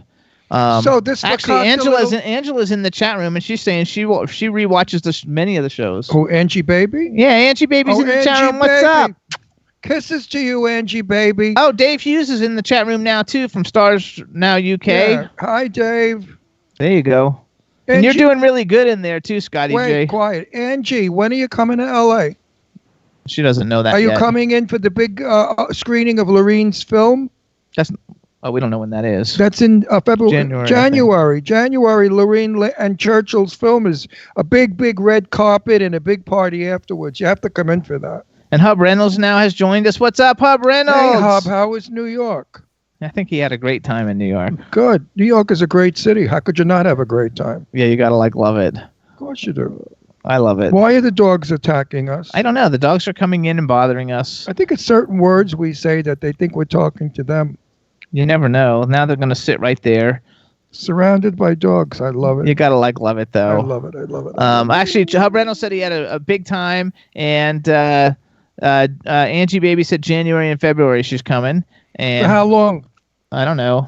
So this actually, Angela's in the chat room, and she's saying she rewatches many of the shows. Oh, Angie Baby? Yeah, Angie Baby's in the chat room. What's up? Kisses to you, Angie Baby. Oh, Dave Hughes is in the chat room now too from Stars Now UK. Yeah. Hi, Dave. There you go. Angie, and you're doing really good in there too, Scotty J. Quiet. Angie, when are you coming to LA? She doesn't know that yet. Are you yet. coming in for the big screening of Lorene's film? We don't know when that is. That's in February. January, Lorene and Churchill's film is a big red carpet and a big party afterwards. You have to come in for that. And Hub Reynolds now has joined us. What's up, Hub Reynolds? Hey, Hub, how was New York? I think he had a great time in New York. Good. New York is a great city. How could you not have a great time? Yeah, you gotta love it. Of course you do. I love it. Why are the dogs attacking us? I don't know. The dogs are coming in and bothering us. I think it's certain words we say that they think we're talking to them. You never know. Now they're gonna sit right there. Surrounded by dogs. I love it. You gotta love it though. I love it. Actually, Hub Reynolds said he had a big time, and Angie Baby said January and February she's coming. And for how long? I don't know.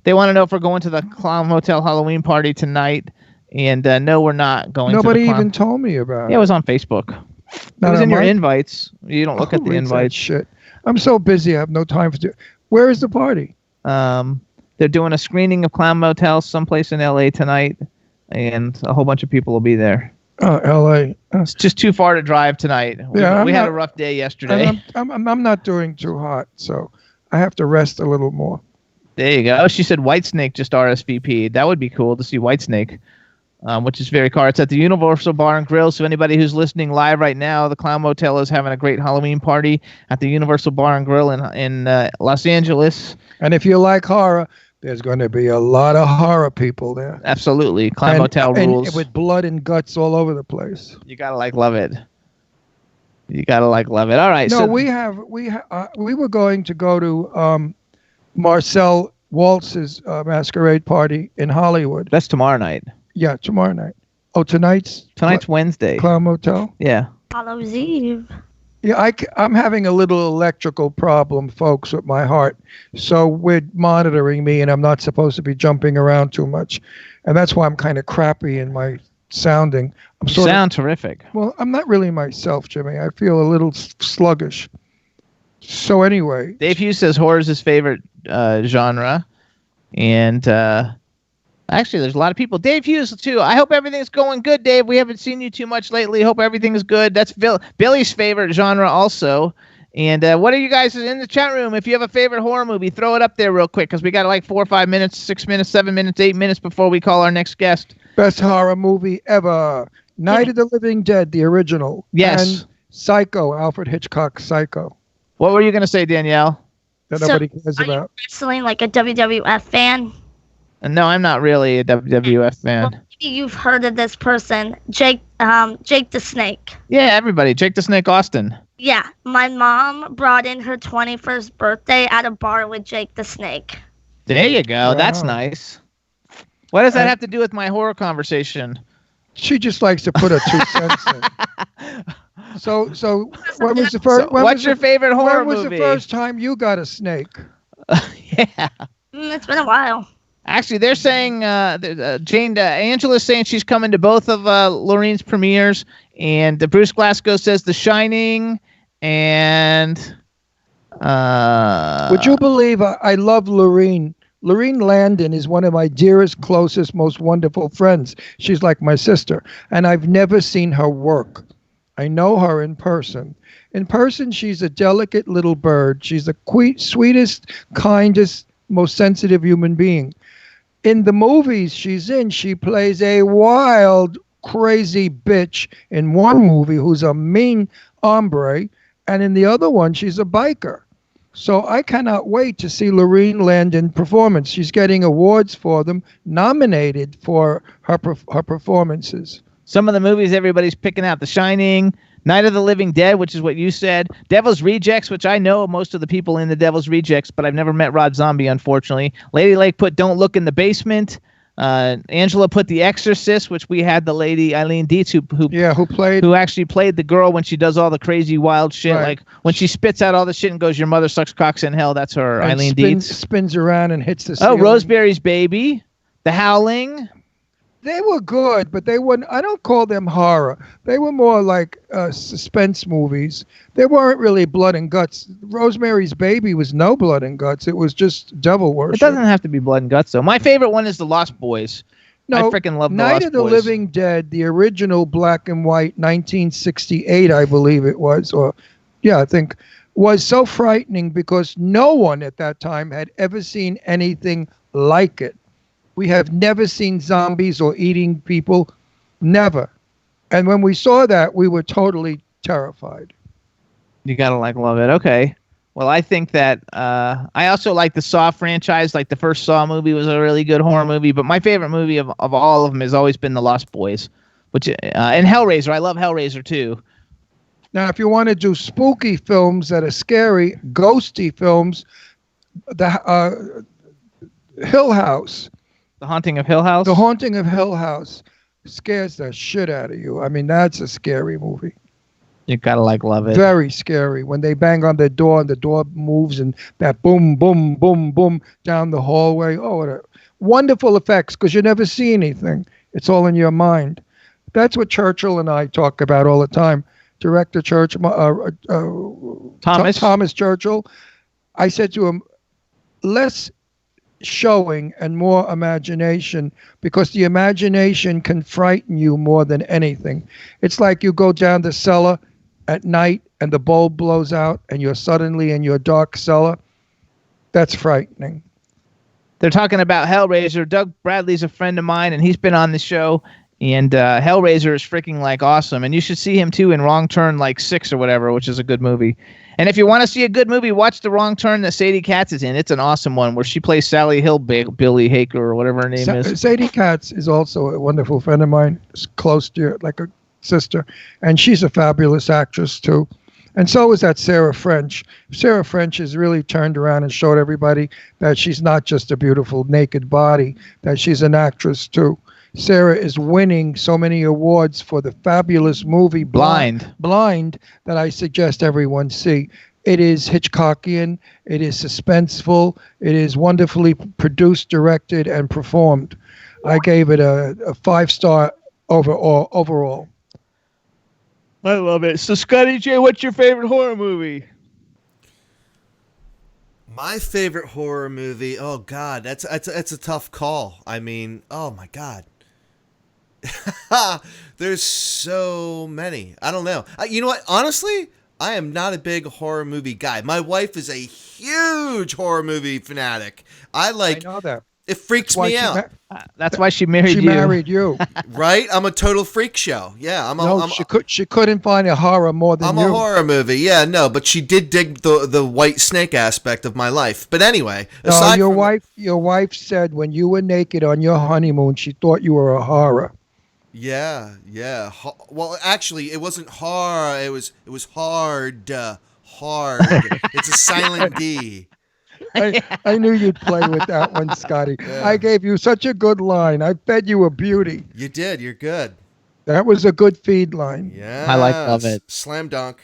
They want to know if we're going to the Clown Motel Halloween party tonight, and no, we're not going. Nobody even told me about it. Yeah, it was on Facebook. It was in your invites. You don't look at the invites. Shit. I'm so busy. I have no time for it. Where is the party? They're doing a screening of Clown Motel someplace in LA tonight, and a whole bunch of people will be there. LA. It's just too far to drive tonight. We had a rough day yesterday. I'm not doing too hot, so I have to rest a little more. There you go. She said Whitesnake just RSVP'd. That would be cool to see Whitesnake, which is very cool. It's at the Universal Bar and Grill. So anybody who's listening live right now, the Clown Motel is having a great Halloween party at the Universal Bar and Grill in Los Angeles. And if you like horror, there's going to be a lot of horror people there. Absolutely. Clown Motel rules. And with blood and guts all over the place. You got to love it. You got to love it. All right. No, we were going to go to Marcel Waltz's masquerade party in Hollywood. That's tomorrow night. Yeah, tomorrow night. Oh, tonight's Wednesday. Clown Motel? Yeah. Hallows Eve. Yeah, I'm having a little electrical problem, folks, with my heart. So we're monitoring me, and I'm not supposed to be jumping around too much. And that's why I'm kind of crappy in my sounding. You sound terrific. Well, I'm not really myself, Jimmy. I feel a little sluggish. So anyway. Dave Hughes says horror is his favorite genre. And actually, there's a lot of people. Dave Hughes, too. I hope everything's going good, Dave. We haven't seen you too much lately. Hope everything's good. That's Billy's favorite genre also. And what are you guys in the chat room? If you have a favorite horror movie, throw it up there real quick, because we got 4 or 5 minutes, 6 minutes, 7 minutes, 8 minutes before we call our next guest. Best horror movie ever. Night of the Living Dead, the original. Yes. And Psycho, Alfred Hitchcock's Psycho. What were you going to say, Danielle? That nobody cares about. Are you wrestling like a WWF fan? No, I'm not really a WWF fan. Well, maybe you've heard of this person, Jake the Snake. Yeah, everybody. Jake the Snake Austin. Yeah, my mom brought in her 21st birthday at a bar with Jake the Snake. There you go. Wow. That's nice. What does that have to do with my horror conversation? She just likes to put her 2 cents in. So when was the first? What's your favorite horror movie? When was the first time you got a snake? Yeah. It's been a while. Actually, they're saying Angela's saying she's coming to both of Lorene's premieres, and Bruce Glasgow says The Shining, and would you believe I love Lorene? Lorene Landon is one of my dearest, closest, most wonderful friends. She's like my sister, and I've never seen her work. I know her in person. In person, she's a delicate little bird. She's the sweetest, kindest, most sensitive human being. In the movies she's in, she plays a wild, crazy bitch in one movie who's a mean hombre, and in the other one, she's a biker. So I cannot wait to see Lorene Landon performance. She's getting awards for them, nominated for her performances. Some of the movies everybody's picking out: The Shining, Night of the Living Dead, which is what you said, Devil's Rejects, which I know most of the people in the Devil's Rejects, but I've never met Rob Zombie, unfortunately. Lady Lake put Don't Look in the Basement. Angela put The Exorcist, which we had the lady Eileen Dietz who actually played the girl when she does all the crazy wild shit, Right. like when she spits out all the shit and goes, "Your mother sucks cocks in hell." That's her, And Eileen Dietz. spins around and hits the Oh, ceiling. Rosemary's Baby, The Howling. They were good, but they weren't. I don't call them horror. They were more like suspense movies. They weren't really blood and guts. Rosemary's Baby was no blood and guts. It was just devil worship. It doesn't have to be blood and guts though. My favorite one is The Lost Boys. I freaking love The Night Lost of the Boys. Living Dead, the original black and white, 1968, I believe it was, I think, was so frightening because no one at that time had ever seen anything like it. We have never seen zombies or eating people, never. And when we saw that, we were totally terrified. You gotta love it. Okay. Well, I think that I also like the Saw franchise. Like the first Saw movie was a really good horror movie, but my favorite movie of all of them has always been The Lost Boys, which and Hellraiser. I love Hellraiser too. Now, if you want to do spooky films that are scary, ghosty films, the Hill House. The Haunting of Hill House? The Haunting of Hill House scares the shit out of you. I mean, that's a scary movie. You gotta love it. Very scary. When they bang on the door and the door moves and that boom, boom, boom, boom down the hallway. Oh, what a wonderful effects because you never see anything. It's all in your mind. That's what Churchill and I talk about all the time. Director Churchill, Thomas Churchill. I said to him, less showing and more imagination, because the imagination can frighten you more than anything. It's like you go down the cellar at night and the bulb blows out and you're suddenly in your dark cellar. That's frightening. They're talking about Hellraiser. Doug Bradley's a friend of mine, and he's been on the show. And Hellraiser is freaking awesome. And you should see him too in Wrong Turn 6 or whatever, which is a good movie. And if you want to see a good movie, watch The Wrong Turn that Sadie Katz is in. It's an awesome one where she plays Sally Hillbilly Haker or whatever her name is. Sadie Katz is also a wonderful friend of mine. It's close to like a sister. And she's a fabulous actress too. And so is that Sarah French. Sarah French has really turned around and showed everybody that she's not just a beautiful naked body, that she's an actress too. Sarah is winning so many awards for the fabulous movie Blind, that I suggest everyone see. It is Hitchcockian, it is suspenseful, it is wonderfully produced, directed, and performed. I gave it a 5-star overall. I love it. So, Scotty J, what's your favorite horror movie? My favorite horror movie, oh God, that's a tough call. I mean, oh my God. There's so many. I don't know. You know what? Honestly, I am not a big horror movie guy. My wife is a huge horror movie fanatic. I know that. It freaks me out. That's why she married you. She married you. Right? I'm a total freak show. Yeah, she couldn't find a horror more than you. I'm a horror movie. Yeah, no, but she did dig the white snake aspect of my life. But anyway, your wife said when you were naked on your honeymoon, she thought you were a horror. Yeah. Well, actually, it wasn't horror. It was hard. Hard. It's a silent D. I knew you'd play with that one, Scotty. Yeah. I gave you such a good line. I fed you a beauty. You did. You're good. That was a good feed line. Yeah. I love it. Slam dunk.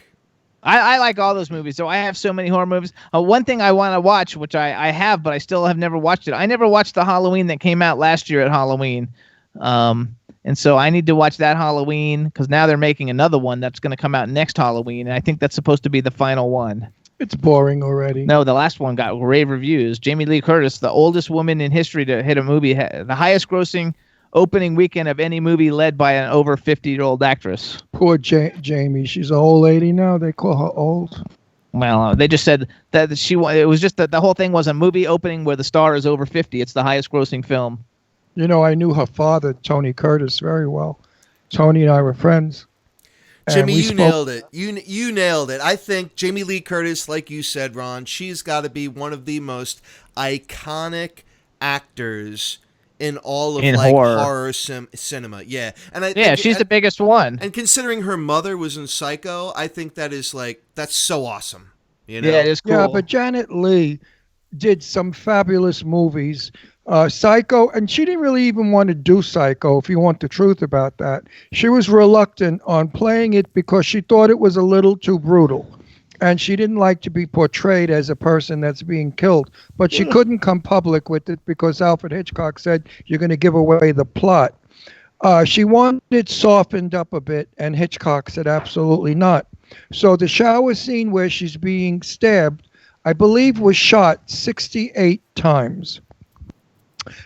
I like all those movies. So I have so many horror movies. One thing I want to watch, which I have, but I still have never watched it. I never watched the Halloween that came out last year at Halloween. And so I need to watch that Halloween because now they're making another one that's going to come out next Halloween. And I think that's supposed to be the final one. It's boring already. No, the last one got rave reviews. Jamie Lee Curtis, the oldest woman in history to hit a movie, the highest grossing opening weekend of any movie led by an over 50-year-old actress. Poor Jamie. She's an old lady now. They call her old. Well, they just said that it was just that the whole thing was a movie opening where the star is over 50. It's the highest grossing film. You know, I knew her father, Tony Curtis, very well. Tony and I were friends. Jimmy, you nailed it. You nailed it. I think Jamie Lee Curtis, like you said, Ron, she's got to be one of the most iconic actors in all of horror cinema. Yeah, and she's the biggest one. And considering her mother was in Psycho, I think that's so awesome. You know? Yeah, it is cool. Yeah, but Janet Leigh did some fabulous movies. Psycho, and she didn't really even want to do Psycho, if you want the truth about that. She was reluctant on playing it because she thought it was a little too brutal. And she didn't like to be portrayed as a person that's being killed. But she couldn't come public with it because Alfred Hitchcock said, you're going to give away the plot. She wanted it softened up a bit, and Hitchcock said absolutely not. So the shower scene where she's being stabbed, I believe, was shot 68 times.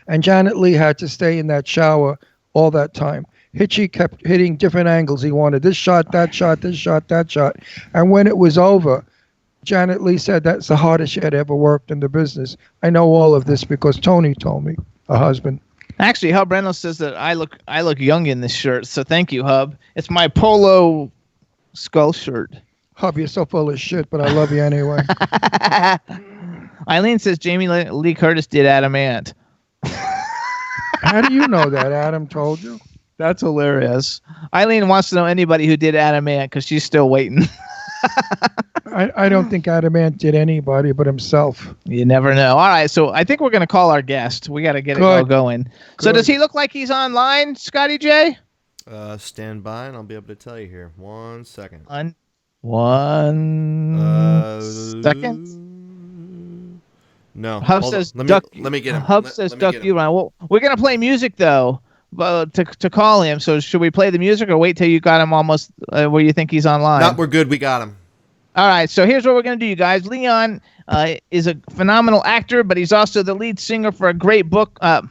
And Janet Leigh had to stay in that shower all that time. Hitchy kept hitting different angles. He wanted this shot, that shot, this shot, that shot. And when it was over, Janet Leigh said that's the hardest she had ever worked in the business. I know all of this because Tony told me, her husband. Actually, Hub Reynolds says that I look young in this shirt, so thank you, Hub. It's my polo skull shirt. Hub, you're so full of shit, but I love you anyway. Eileen says Jamie Lee Curtis did Adam Ant. How do you know that? Adam told you? That's hilarious. Eileen wants to know anybody who did Adam Ant because she's still waiting. I don't think Adam Ant did anybody but himself. You never know. All right, so I think we're going to call our guest. We got to get it all going. Good. So does he look like he's online, Scotty J? Stand by, and I'll be able to tell you here. 1 second. One second. No. Hub says duck. Let me get him. Hub says duck you, Ron. Well, we're going to play music, though, to call him. So should we play the music or wait till you got him almost where you think he's online? No, we're good. We got him. All right. So here's what we're going to do, you guys. Leon is a phenomenal actor, but he's also the lead singer for a great book. God,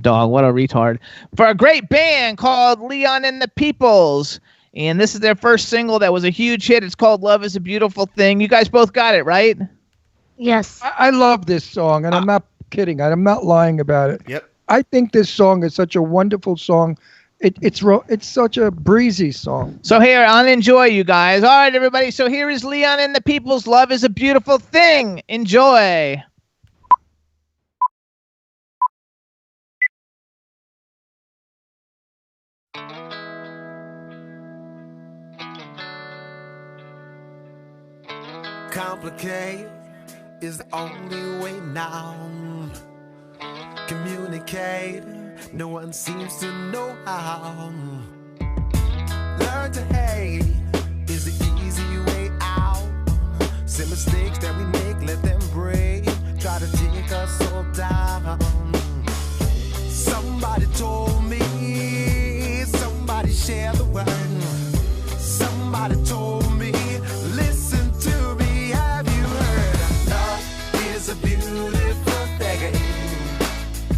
dog. What a retard. For a great band called Leon and the Peoples. And this is their first single that was a huge hit. It's called Love is a Beautiful Thing. You guys both got it, right? Yes. I love this song, and I'm not kidding. I'm not lying about it. Yep. I think this song is such a wonderful song. It's such a breezy song. So here, I'll enjoy, you guys. All right, everybody. So here is Leon and the People's Love is a Beautiful Thing. Enjoy. Complicate is the only way now. Communicate, no one seems to know how. Learn to hate is the easy way out. Some mistakes that we make, let them break. Try to take us all down. Somebody told me, somebody shared the word. Somebody told me, listen to me, have you heard? Love is a beautiful thing.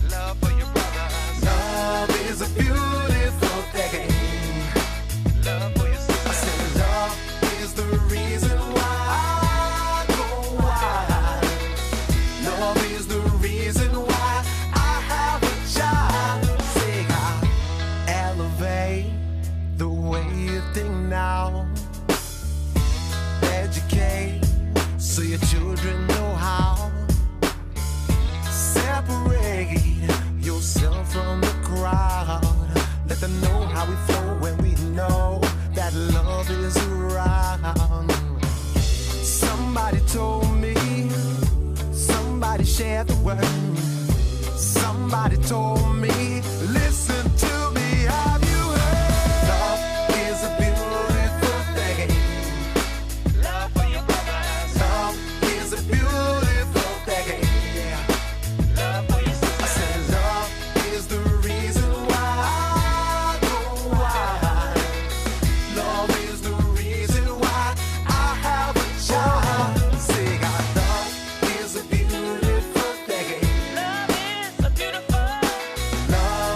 Love for your brothers. Love is a beautiful thing. Love for your sister. I said love is the reason why I go wild. Love is the reason why I have a child. Say I elevate the way you think now. Educate so your children know how. Separate yourself from the crowd. Let them know how we flow when we know that love is around. Somebody told me, somebody shared the word. Somebody told me, listen to me, have you heard? Love is a beautiful thing. Love for your brothers. Love is a beautiful thing. Yeah. Love for your sister. I said love is the reason why I go wild. Love is the reason why I have a child. Say love is a beautiful thing. Love is a beautiful. Love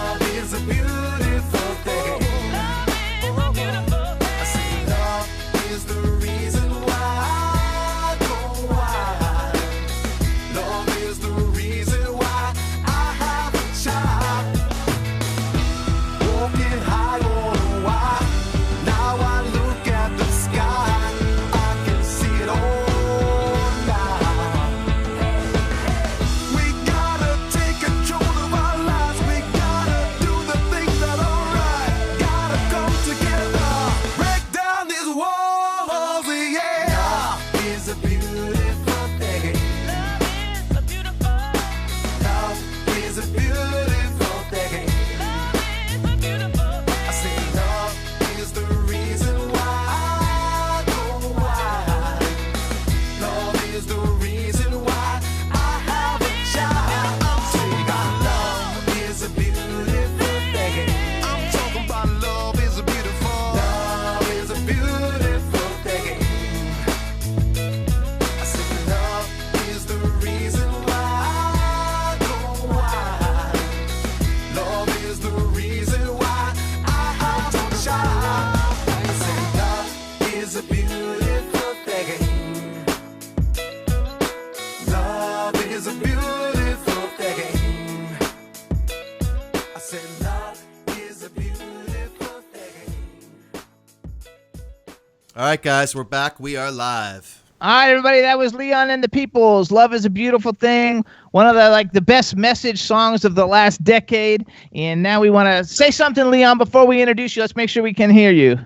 All right, guys, we're back. We are live. All right, everybody, that was Leon and the Peoples. Love is a Beautiful Thing. One of the best message songs of the last decade. And now we want to say something, Leon, before we introduce you. Let's make sure we can hear you.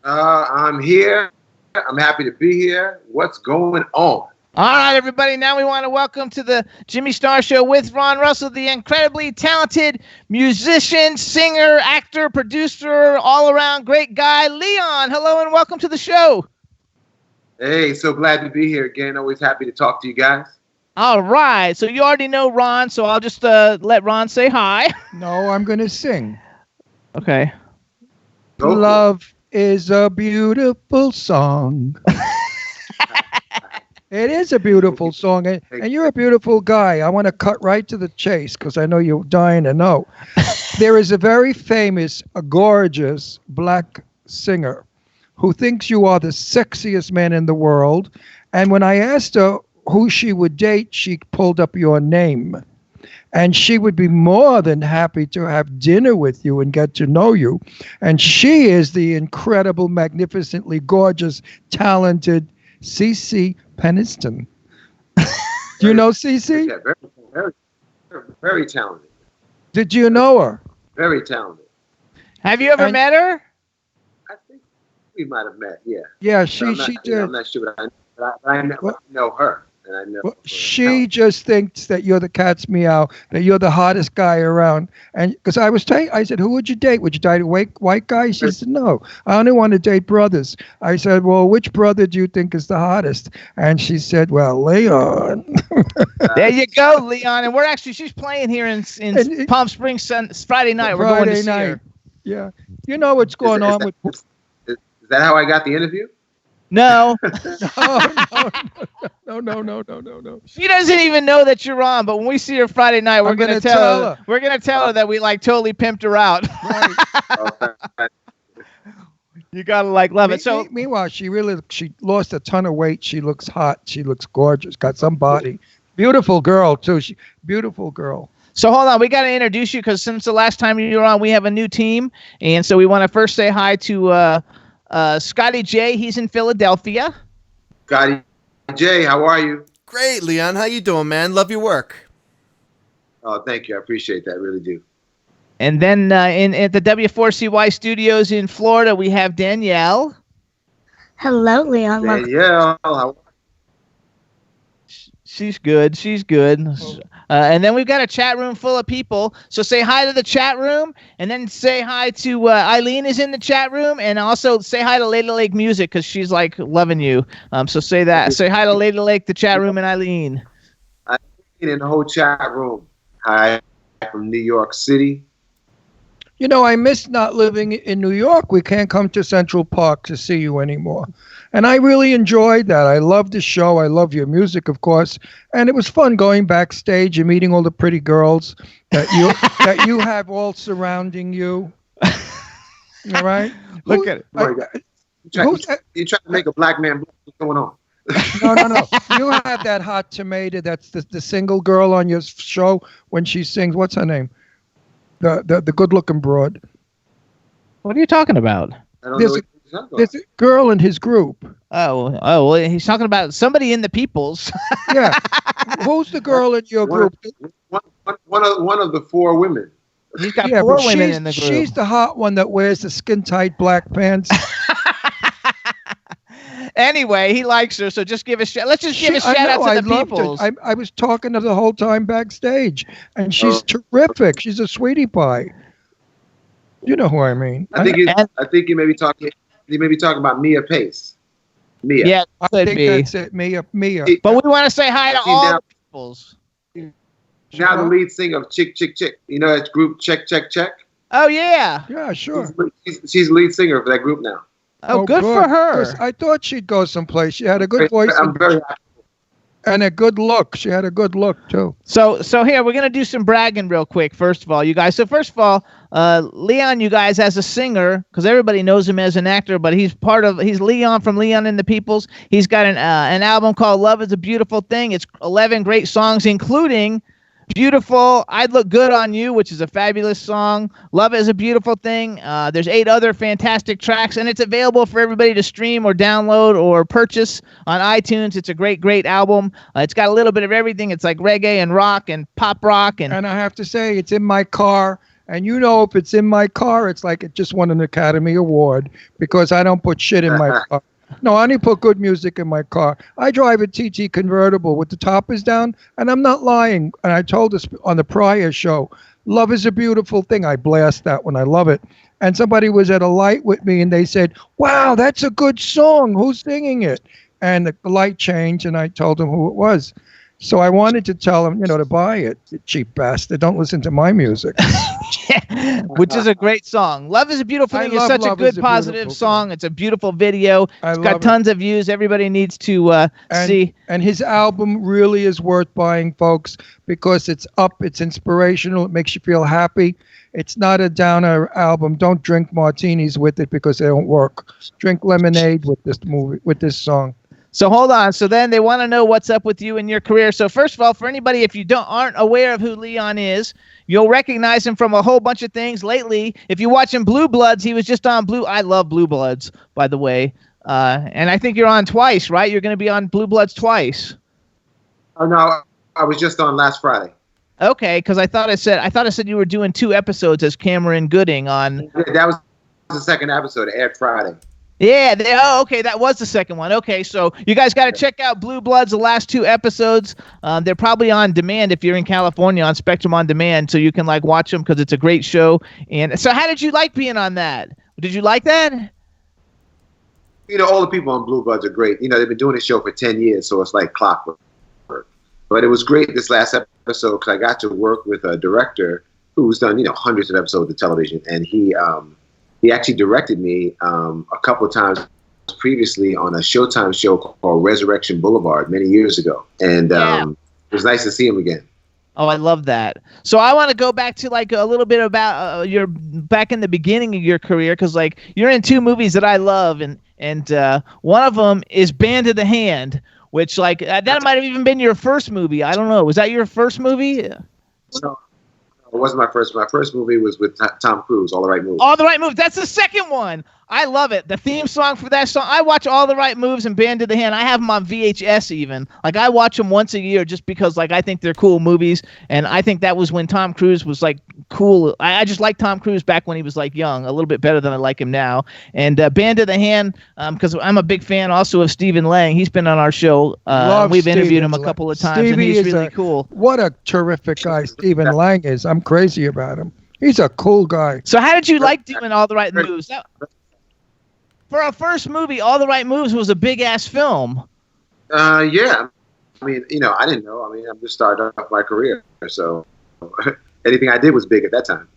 I'm here. I'm happy to be here. What's going on? All right, everybody. Now we want to welcome to the Jimmy Star Show with Ron Russell, the incredibly talented musician, singer, actor, producer, all-around great guy, Leon. Hello and welcome to the show. Hey, so glad to be here again. Always happy to talk to you guys. All right. So you already know Ron, so I'll just let Ron say hi. No, I'm going to sing. Okay. Love is a beautiful song. It is a beautiful song, and you're a beautiful guy. I want to cut right to the chase because I know you're dying to know. There is a very famous, a gorgeous black singer who thinks you are the sexiest man in the world. And when I asked her who she would date, she pulled up your name. And she would be more than happy to have dinner with you and get to know you. And she is the incredible, magnificently gorgeous, talented CeCe Peniston. Do you know CeCe? Yeah, very talented. Did you know her? Very talented. Have you ever met her? I think we might have met, yeah. Yeah, she did. I'm not sure, but I know her. And I know she just thinks that you're the cat's meow, that you're the hottest guy around. And because I said, who would you date? Would you date a white guy? She said, no, I only want to date brothers. I said, well, which brother do you think is the hottest? And she said, well, Leon. There you go, Leon. And she's playing here in Palm Springs Friday night. We're going to see her. Yeah. You know what's going on with... Is that how I got the interview? No. No. She doesn't even know that you're on, but when we see her Friday night, we're going to tell her. We're going to tell her that we totally pimped her out. Right. You got to love it. So meanwhile, she lost a ton of weight. She looks hot. She looks gorgeous. Got some body. Beautiful girl too. Beautiful girl. So hold on, we got to introduce you because since the last time you were on, we have a new team, and so we want to first say hi to Scotty J. He's in Philadelphia. Scotty J, how are you? Great, Leon. How you doing, man? Love your work. Oh, thank you. I appreciate that. I really do. And then at the W4CY studios in Florida, we have Danielle. Hello, Leon. Danielle. She's good. And then we've got a chat room full of people. So say hi to the chat room, and then say hi to Eileen is in the chat room, and also say hi to Lady Lake Music because she's loving you. So say that. Say hi to Lady Lake, the chat room, and Eileen. Eileen in the whole chat room. Hi from New York City. You know, I miss not living in New York. We can't come to Central Park to see you anymore. And I really enjoyed that. I love the show. I love your music, of course. And it was fun going backstage and meeting all the pretty girls that you have all surrounding you. All right? Look at it. You trying to make a black man black? What's going on? No. You have that hot tomato. That's the single girl on your show when she sings. What's her name? The good-looking broad. What are you talking about? There's a girl in his group. Oh, well, he's talking about somebody in the Peoples. Yeah. Who's the girl in your group? One of the four women. He's got four women in the group. She's the hot one that wears the skin-tight black pants. Anyway, he likes her, so just give a shout. Let's just give a shout out to the Peoples. I was talking to her the whole time backstage, and she's terrific. She's a sweetie pie. You know who I mean. I think you may be talking. You may be talking about Mia Pace. Mia. Yeah, I think that's it. Mia. But we want to say hi to all the Peoples. Now the lead singer of Chick Chick Chick. You know that group Check Check Check? Oh yeah. Yeah, sure. She's the lead singer for that group now. Oh, good for her. I thought she'd go someplace. She had a good voice. I'm very happy. And a good look. She had a good look, too. So here, we're going to do some bragging real quick, first of all, you guys. So first of all, Leon, you guys, as a singer, because everybody knows him as an actor, but he's Leon from Leon and the Peoples. He's got an album called Love is a Beautiful Thing. It's 11 great songs, including Beautiful, I'd Look Good on You, which is a fabulous song. Love Is a Beautiful Thing. There's 8 other fantastic tracks, and it's available for everybody to stream or download or purchase on iTunes. It's a great, great album. It's got a little bit of everything. It's like reggae and rock and pop rock. And I have to say, it's in my car. And you know, if it's in my car, it's like it just won an Academy Award because I don't put shit in my car. No, I only put good music in my car. I drive a TT convertible with the top is down, and I'm not lying. And I told this on the prior show, Love Is a Beautiful Thing. I blast that one. I love it. And somebody was at a light with me, and they said, wow, that's a good song. Who's singing it? And the light changed, and I told them who it was. So I wanted to tell them, to buy it, you cheap bastard. Don't listen to my music. Which is a great song. Love Is a Beautiful Thing is such a good, positive song. It's a beautiful video. It's got tons of views. Everybody needs to see. And his album really is worth buying, folks, because it's it's inspirational. It makes you feel happy. It's not a downer album. Don't drink martinis with it because they don't work. Drink lemonade with this song. So hold on. So then they want to know what's up with you in your career. So first of all, for anybody, if you aren't aware of who Leon is, you'll recognize him from a whole bunch of things. Lately, if you're watching Blue Bloods, he was just on I love Blue Bloods, by the way. And I think you're on twice, right? You're going to be on Blue Bloods twice. Oh no, I was just on last Friday. Okay, because I thought I said you were doing 2 episodes as Cameron Gooding on. Yeah, that was the second episode. It aired Friday. Yeah, okay, that was the second one. Okay, so you guys got to check out Blue Bloods, the last 2 episodes. They're probably on demand if you're in California on Spectrum On Demand, so you can watch them because it's a great show. And so how did you like being on that? Did you like that? All the people on Blue Bloods are great. They've been doing this show for 10 years, so it's like clockwork. But it was great this last episode because I got to work with a director who's done, hundreds of episodes of television, and he actually directed me a couple of times previously on a Showtime show called Resurrection Boulevard many years ago. And it was nice to see him again. Oh, I love that. So I want to go back to a little bit about your back in the beginning of your career because you're in 2 movies that I love, and one of them is Band of the Hand, which that might have even been your first movie. I don't know. Was that your first movie? No. It wasn't my first. My first movie was with Tom Cruise, All the Right Moves. All the Right Moves. That's the second one. I love it. The theme song for that song. I watch All the Right Moves and Band of the Hand. I have them on VHS even. I watch them once a year just because I think they're cool movies. And I think that was when Tom Cruise was cool. I just like Tom Cruise back when he was young, a little bit better than I like him now. And Band of the Hand, because I'm a big fan also of Stephen Lang. He's been on our show. We've interviewed him a couple of times, and he's really cool. What a terrific guy Stephen Lang is. I'm crazy about him. He's a cool guy. So how did you like doing All the Right Moves? For our first movie, All the Right Moves was a big-ass film. Yeah. I mean, I didn't know. I mean, I'm just starting off my career, so anything I did was big at that time.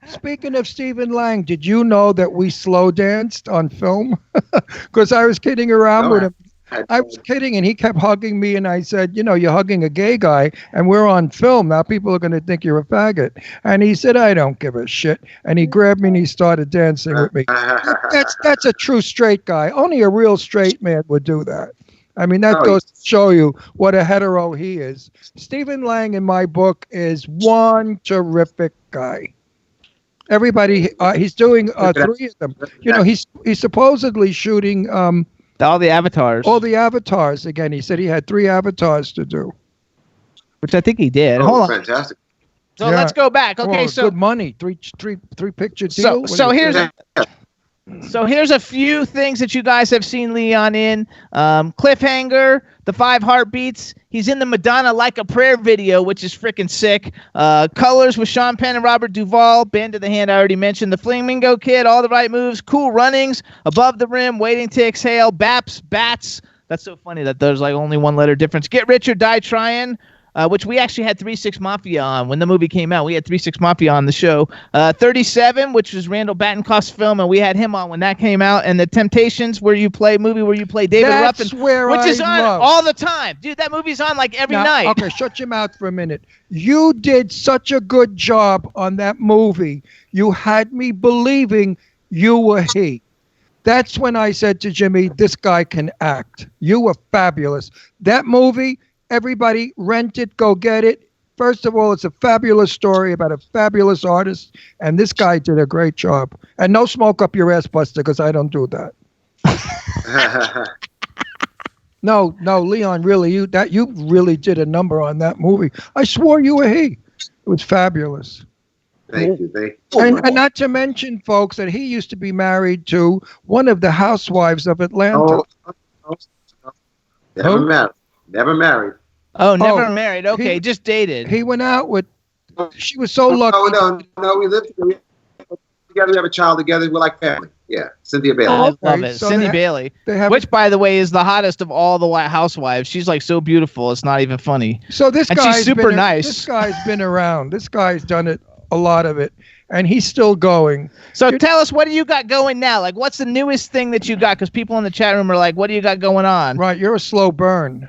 Speaking of Stephen Lang, did you know that we slow danced on film? Because I was kidding around with him. I was kidding, and he kept hugging me, and I said, you're hugging a gay guy, and we're on film. Now people are going to think you're a faggot. And he said, I don't give a shit. And he grabbed me, and he started dancing with me. That's a true straight guy. Only a real straight man would do that. I mean, that goes to show you what a hetero he is. Stephen Lang, in my book, is one terrific guy. Everybody, he's doing 3 of them. He's supposedly shooting... all the avatars. All the avatars again. He said he had 3 avatars to do, which I think he did. Oh, hold on. Fantastic. So let's go back. Okay, so good money. Three picture deal. So here's a few things that you guys have seen Leon in. Cliffhanger, The 5 Heartbeats. He's in the Madonna Like a Prayer video, which is freaking sick. Colors with Sean Penn and Robert Duvall. Band of the Hand, I already mentioned. The Flamingo Kid, All the Right Moves. Cool Runnings, Above the Rim, Waiting to Exhale. Bats. That's so funny that there's only 1 letter difference. Get Rich or Die Trying. Which we actually had 3 6 Mafia on when the movie came out. We had 3 6 Mafia on the show. 37, which was Randall Battencoft's film, and we had him on when that came out. And The Temptations, where you play David Ruffin, which is on all the time. Dude, that movie's on every night. Okay, shut your mouth for a minute. You did such a good job on that movie. You had me believing you were he. That's when I said to Jimmy, this guy can act. You were fabulous. That movie Everybody rent it, go get it. First of all, it's a fabulous story about a fabulous artist, and this guy did a great job. And no smoke up your ass, Buster, because I don't do that. No, Leon, really, you really did a number on that movie. I swore you were he. It was fabulous. Thank you. And not to mention, folks, that he used to be married to one of the housewives of Atlanta. Never married. Oh, never married. Okay, just dated. He went out with. She was so lucky. No. We lived together. We have a child together. We're like family. Yeah, Cynthia Bailey. I love it. So Cindy Bailey, which, by the way, is the hottest of all the White Housewives. She's like so beautiful. It's not even funny. So this and guy's she's super nice. This guy's been around. This guy's done it, a lot of it, and he's still going. So tell us, what do you got going now? Like, what's the newest thing that you got? Because people in the chat room are like, what do you got going on? Right, you're a slow burn.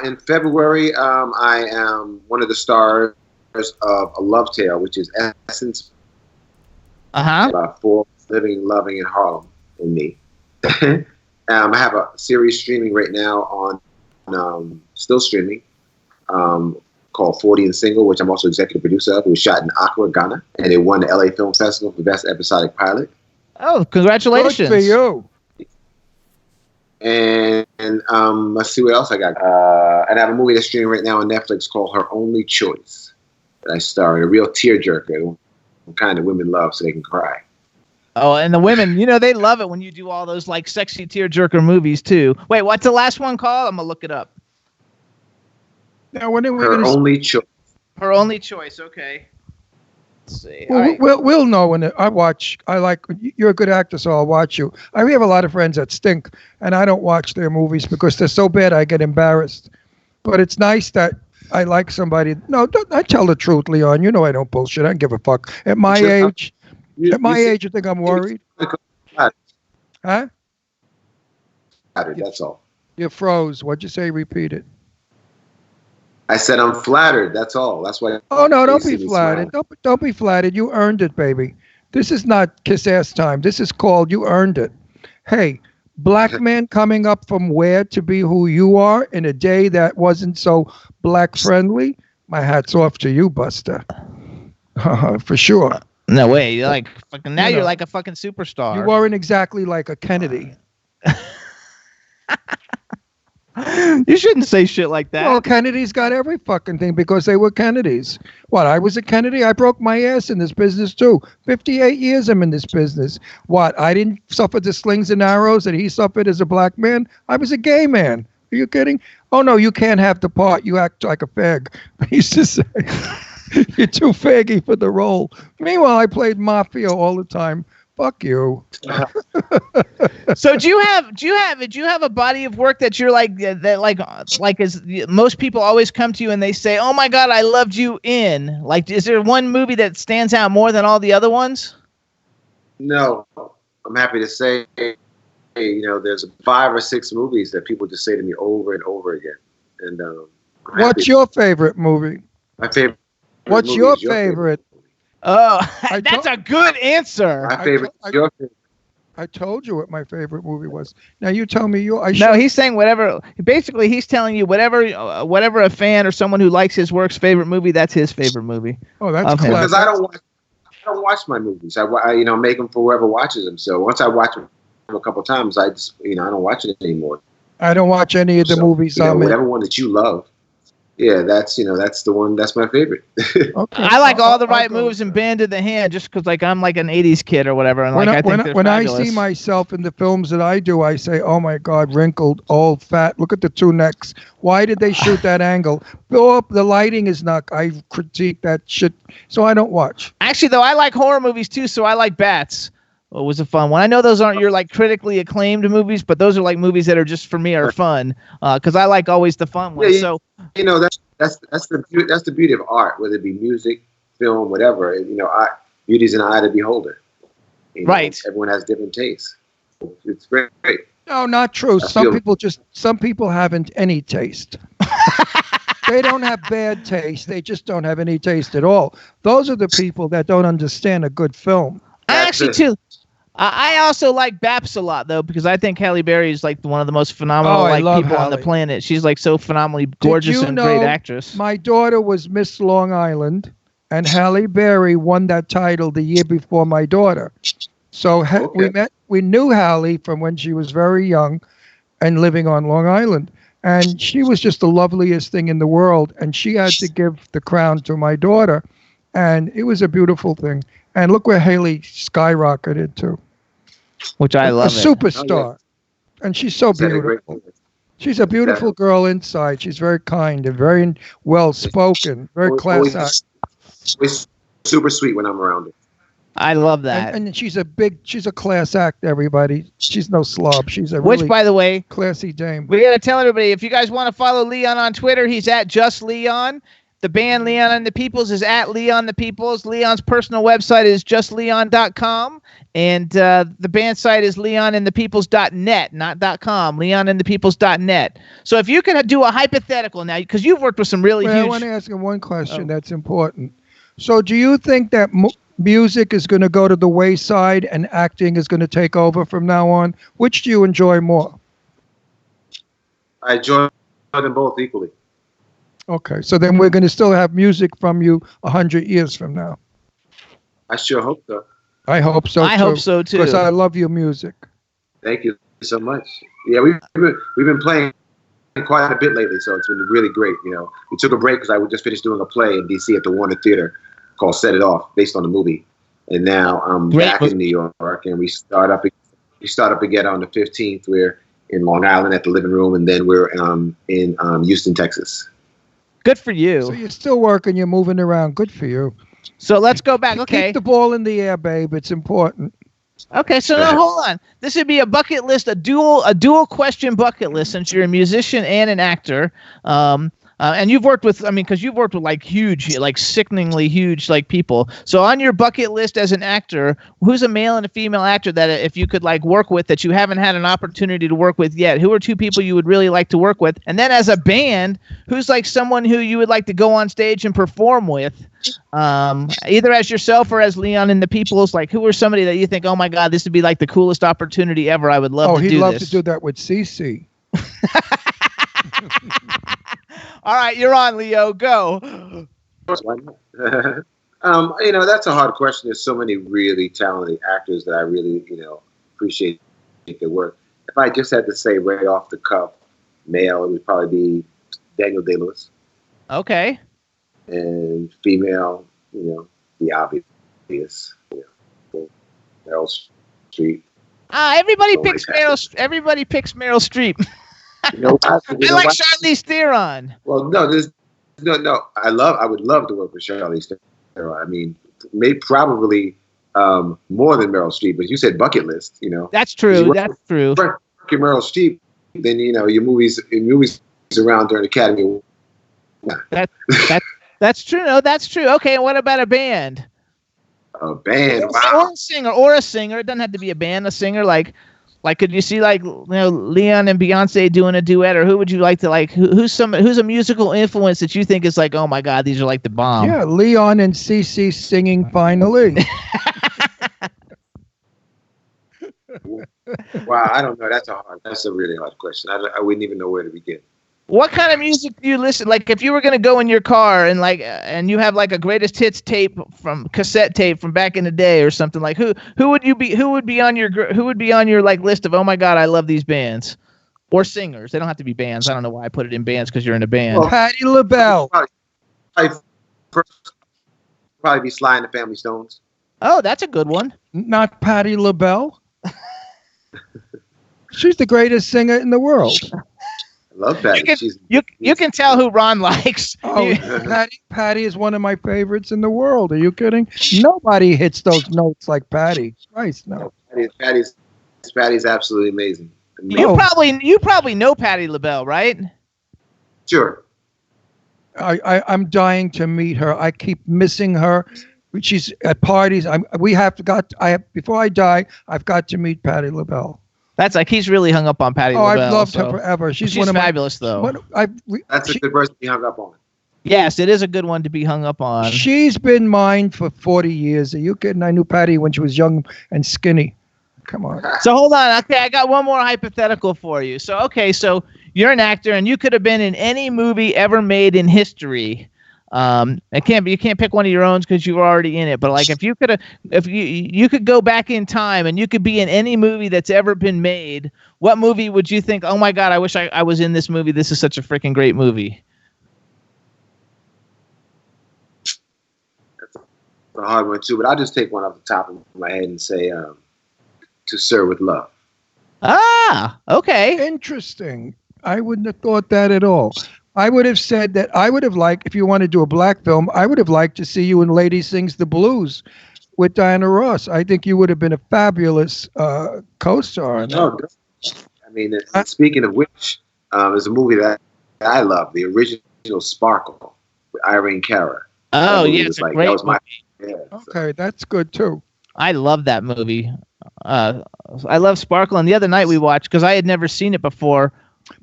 In February, I am one of the stars of A Love Tale, which is Essence. About 4 living, loving in Harlem in me. I have a series streaming right now on still streaming, called 40 and Single, which I'm also executive producer of. It was shot in Accra, Ghana, and it won the LA Film Festival for Best Episodic Pilot. Oh, congratulations. Good for you. And let's see what else I got. And I have a movie that's streaming right now on Netflix called Her Only Choice that I star in, a real tearjerker, the kind of women love so they can cry. Oh, and the women, they love it when you do all those like sexy tearjerker movies too. Wait, what's the last one called? I'm gonna look it up. Now, when are we Her Only Choice. Her Only Choice. Okay. Let's see. Well, Right. we'll know when I watch. You're a good actor, so I'll watch you. We have a lot of friends that stink, and I don't watch their movies because they're so bad I get embarrassed. But it's nice that I like somebody. No, I tell the truth, Leon. You know I don't bullshit. I don't give a fuck. At my age, you think I'm worried? Huh? That's all. You froze. What'd you say? Repeat it. I said I'm flattered. That's all. That's why. Oh no! Don't be flattered. Don't be flattered. You earned it, baby. This is not kiss ass time. This is called you earned it. Hey, black man coming up from where to be who you are in a day that wasn't so black friendly. My hat's off to you, Buster. For sure. No way. You're like fucking. Now you're like a fucking superstar. You weren't exactly like a Kennedy. You shouldn't say shit like that. Well, Kennedy's got every fucking thing because they were Kennedys. What, I was a Kennedy? I broke my ass in this business too. 58 years I'm in this business. What, I didn't suffer the slings and arrows that he suffered as a black man? I was a gay man. Are you kidding? Oh, no, you can't have the part. You act like a fag. I used to say, you're too faggy for the role. Meanwhile, I played mafia all the time. Fuck you. So do you have a body of work that you're like as most people always come to you and they say, "Oh my God, I loved you in." Like, is there one movie that stands out more than all the other ones? No, I'm happy to say, there's 5 or 6 movies that people just say to me over and over again. And what's your favorite movie? My favorite. What's your favorite? Oh, that's a good answer. My favorite. Your favorite. I told you what my favorite movie was. Now you tell me No, he's saying whatever. Basically, he's telling you whatever a fan or someone who likes his work's favorite movie, that's his favorite movie. Oh, that's cool. Because I don't watch my movies. I make them for whoever watches them. So once I watch them a couple times, I just I don't watch it anymore. I don't watch any of the movies. Whatever one that you love. Yeah, that's the one. That's my favorite. Okay. I like All the Right Moves and Band of the Hand just because I'm like an '80s kid or whatever, and I think they're when I fabulous. see myself in the films that I do, I say, "Oh my God, wrinkled, old, fat. Look at the 2 necks. Why did they shoot that angle? Oh, the lighting is not." I critique that shit, so I don't watch. Actually, though, I like horror movies too, so I like Bats. It was a fun one. I know those aren't your like critically acclaimed movies, but those are like movies that are just for me are fun because I like always the fun ones. Yeah, that's the beauty of art, whether it be music, film, whatever. Beauty's in the eye of the beholder. Right. Everyone has different tastes. It's great. No, not true. Some people haven't any taste. They don't have bad taste. They just don't have any taste at all. Those are the people that don't understand a good film. I also like Baps a lot though, because I think Halle Berry is like one of the most phenomenal I love people on the Halle. planet. She's like so phenomenally gorgeous Did you and know great actress. My daughter was Miss Long Island, and Halle Berry won that title the year before my daughter. So we knew Halle from when she was very young, and living on Long Island, and she was just the loveliest thing in the world. And she had to give the crown to my daughter, and it was a beautiful thing. And look where Haley skyrocketed to. Which I love. A superstar. And she's so beautiful. She's a beautiful girl inside. She's very kind and very well spoken, very class act. Always super sweet when I'm around her. I love that. And she's a class act, everybody. She's no slob. She's a Which, really by the way, classy dame. we gotta tell everybody, if you guys want to follow Leon on Twitter, he's at Just Leon. The band Leon and the Peoples is at Leon the Peoples. Leon's personal website is justleon.com. And the band site is leonandthepeoples.net, not .com, leonandthepeoples.net. So if you could do a hypothetical now, because you've worked with some really I huge... want to ask you one question that's important. So do you think that music is going to go to the wayside and acting is going to take over from now on? Which do you enjoy more? I enjoy them both equally. Okay, so then we're going to still have music from you 100 years from now. I sure hope so. I hope so. I hope so, too. Because I love your music. Thank you so much. Yeah, we've been playing quite a bit lately, so it's been really great. You know, we took a break because I just finished doing a play in DC at the Warner Theater called "Set It Off," based on the movie, and now I'm back in New York, and we start up again on the 15th. We're in Long Island at the Living Room, and then we're in Houston, Texas. Good for you. So you're still working. You're moving around. Good for you. So let's go back. Okay. Keep the ball in the air, babe. It's important. Okay, so now hold on. This would be a bucket list, a dual question bucket list, since you're a musician and an actor. And you've worked with, because you've worked with like huge, like sickeningly huge, like people. So on your bucket list as an actor, who's a male and a female actor that if you could like work with that you haven't had an opportunity to work with yet? Who are two people you would really like to work with? And then as a band, who's like someone who you would like to go on stage and perform with? Either as yourself or as Leon and the Peoples. Like, who are somebody that you think, oh my God, this would be like the coolest opportunity ever? I would love to do this. Oh, he'd love to do that with CC. All right, you're on, Leo. Go. Why not? That's a hard question. There's so many really talented actors that I really, appreciate their work. If I just had to say right off the cuff, male, it would probably be Daniel Day-Lewis. Okay. And female, the obvious, Meryl Streep. Everybody picks Meryl. Everybody picks Meryl Streep. I like Charlize Theron. Well, no, I would love to work with Charlize Theron. I mean, probably more than Meryl Streep, but you said bucket list, That's true. That's true. Working Meryl Streep, then your movies around during the Academy. That's true. No, that's true. Okay, and what about a band? A band, or a singer, It doesn't have to be a band. A singer, like, could you see Leon and Beyonce doing a duet, or who would you like to like? Who's a musical influence that you think is like, oh my God, these are like the bomb? Yeah, Leon and CC singing finally. Wow, I don't know. That's a really hard question. I wouldn't even know where to begin. What kind of music do you listen? Like, if you were gonna go in your car and and you have like a greatest hits tape cassette tape from back in the day or something, like who would be on your like list of, oh my God, I love these bands, or singers? They don't have to be bands. I don't know why I put it in bands, because you're in a band. Well, Patti LaBelle. Probably be Sly and the Family Stones. Oh, that's a good one. Not Patti LaBelle. She's the greatest singer in the world. Love Patty. You can tell who Ron likes. Oh, Patty is one of my favorites in the world. Are you kidding? Nobody hits those notes like Patty. Christ, no. Patty's absolutely amazing. You probably know Patti LaBelle, right? Sure. I'm dying to meet her. I keep missing her. She's at parties. Before I die, I've got to meet Patti LaBelle. That's like, he's really hung up on Patti LaBelle. I've loved her forever. She's one of fabulous, though. That's a good person to be hung up on. Yes, it is a good one to be hung up on. She's been mine for 40 years. Are you kidding? I knew Patti when she was young and skinny. Come on. So hold on. Okay, I got one more hypothetical for you. So you're an actor and you could have been in any movie ever made in history. You can't pick one of your own because you were already in it. But like if you could go back in time and you could be in any movie that's ever been made, what movie would you think? Oh my God, I wish I was in this movie. This is such a freaking great movie. That's a hard one too, but I'll just take one off the top of my head and say, To Sir with Love. Ah, okay. Interesting. I wouldn't have thought that at all. I would have said that I would have liked, if you want to do a black film, I would have liked to see you in Lady Sings the Blues with Diana Ross. I think you would have been a fabulous co-star. In that. No, I mean, speaking of which, there's a movie that I love, the original Sparkle with Irene Cara. Oh, yeah, it's a great movie. Okay, that's good too. I love that movie. I love Sparkle, and the other night we watched, because I had never seen it before,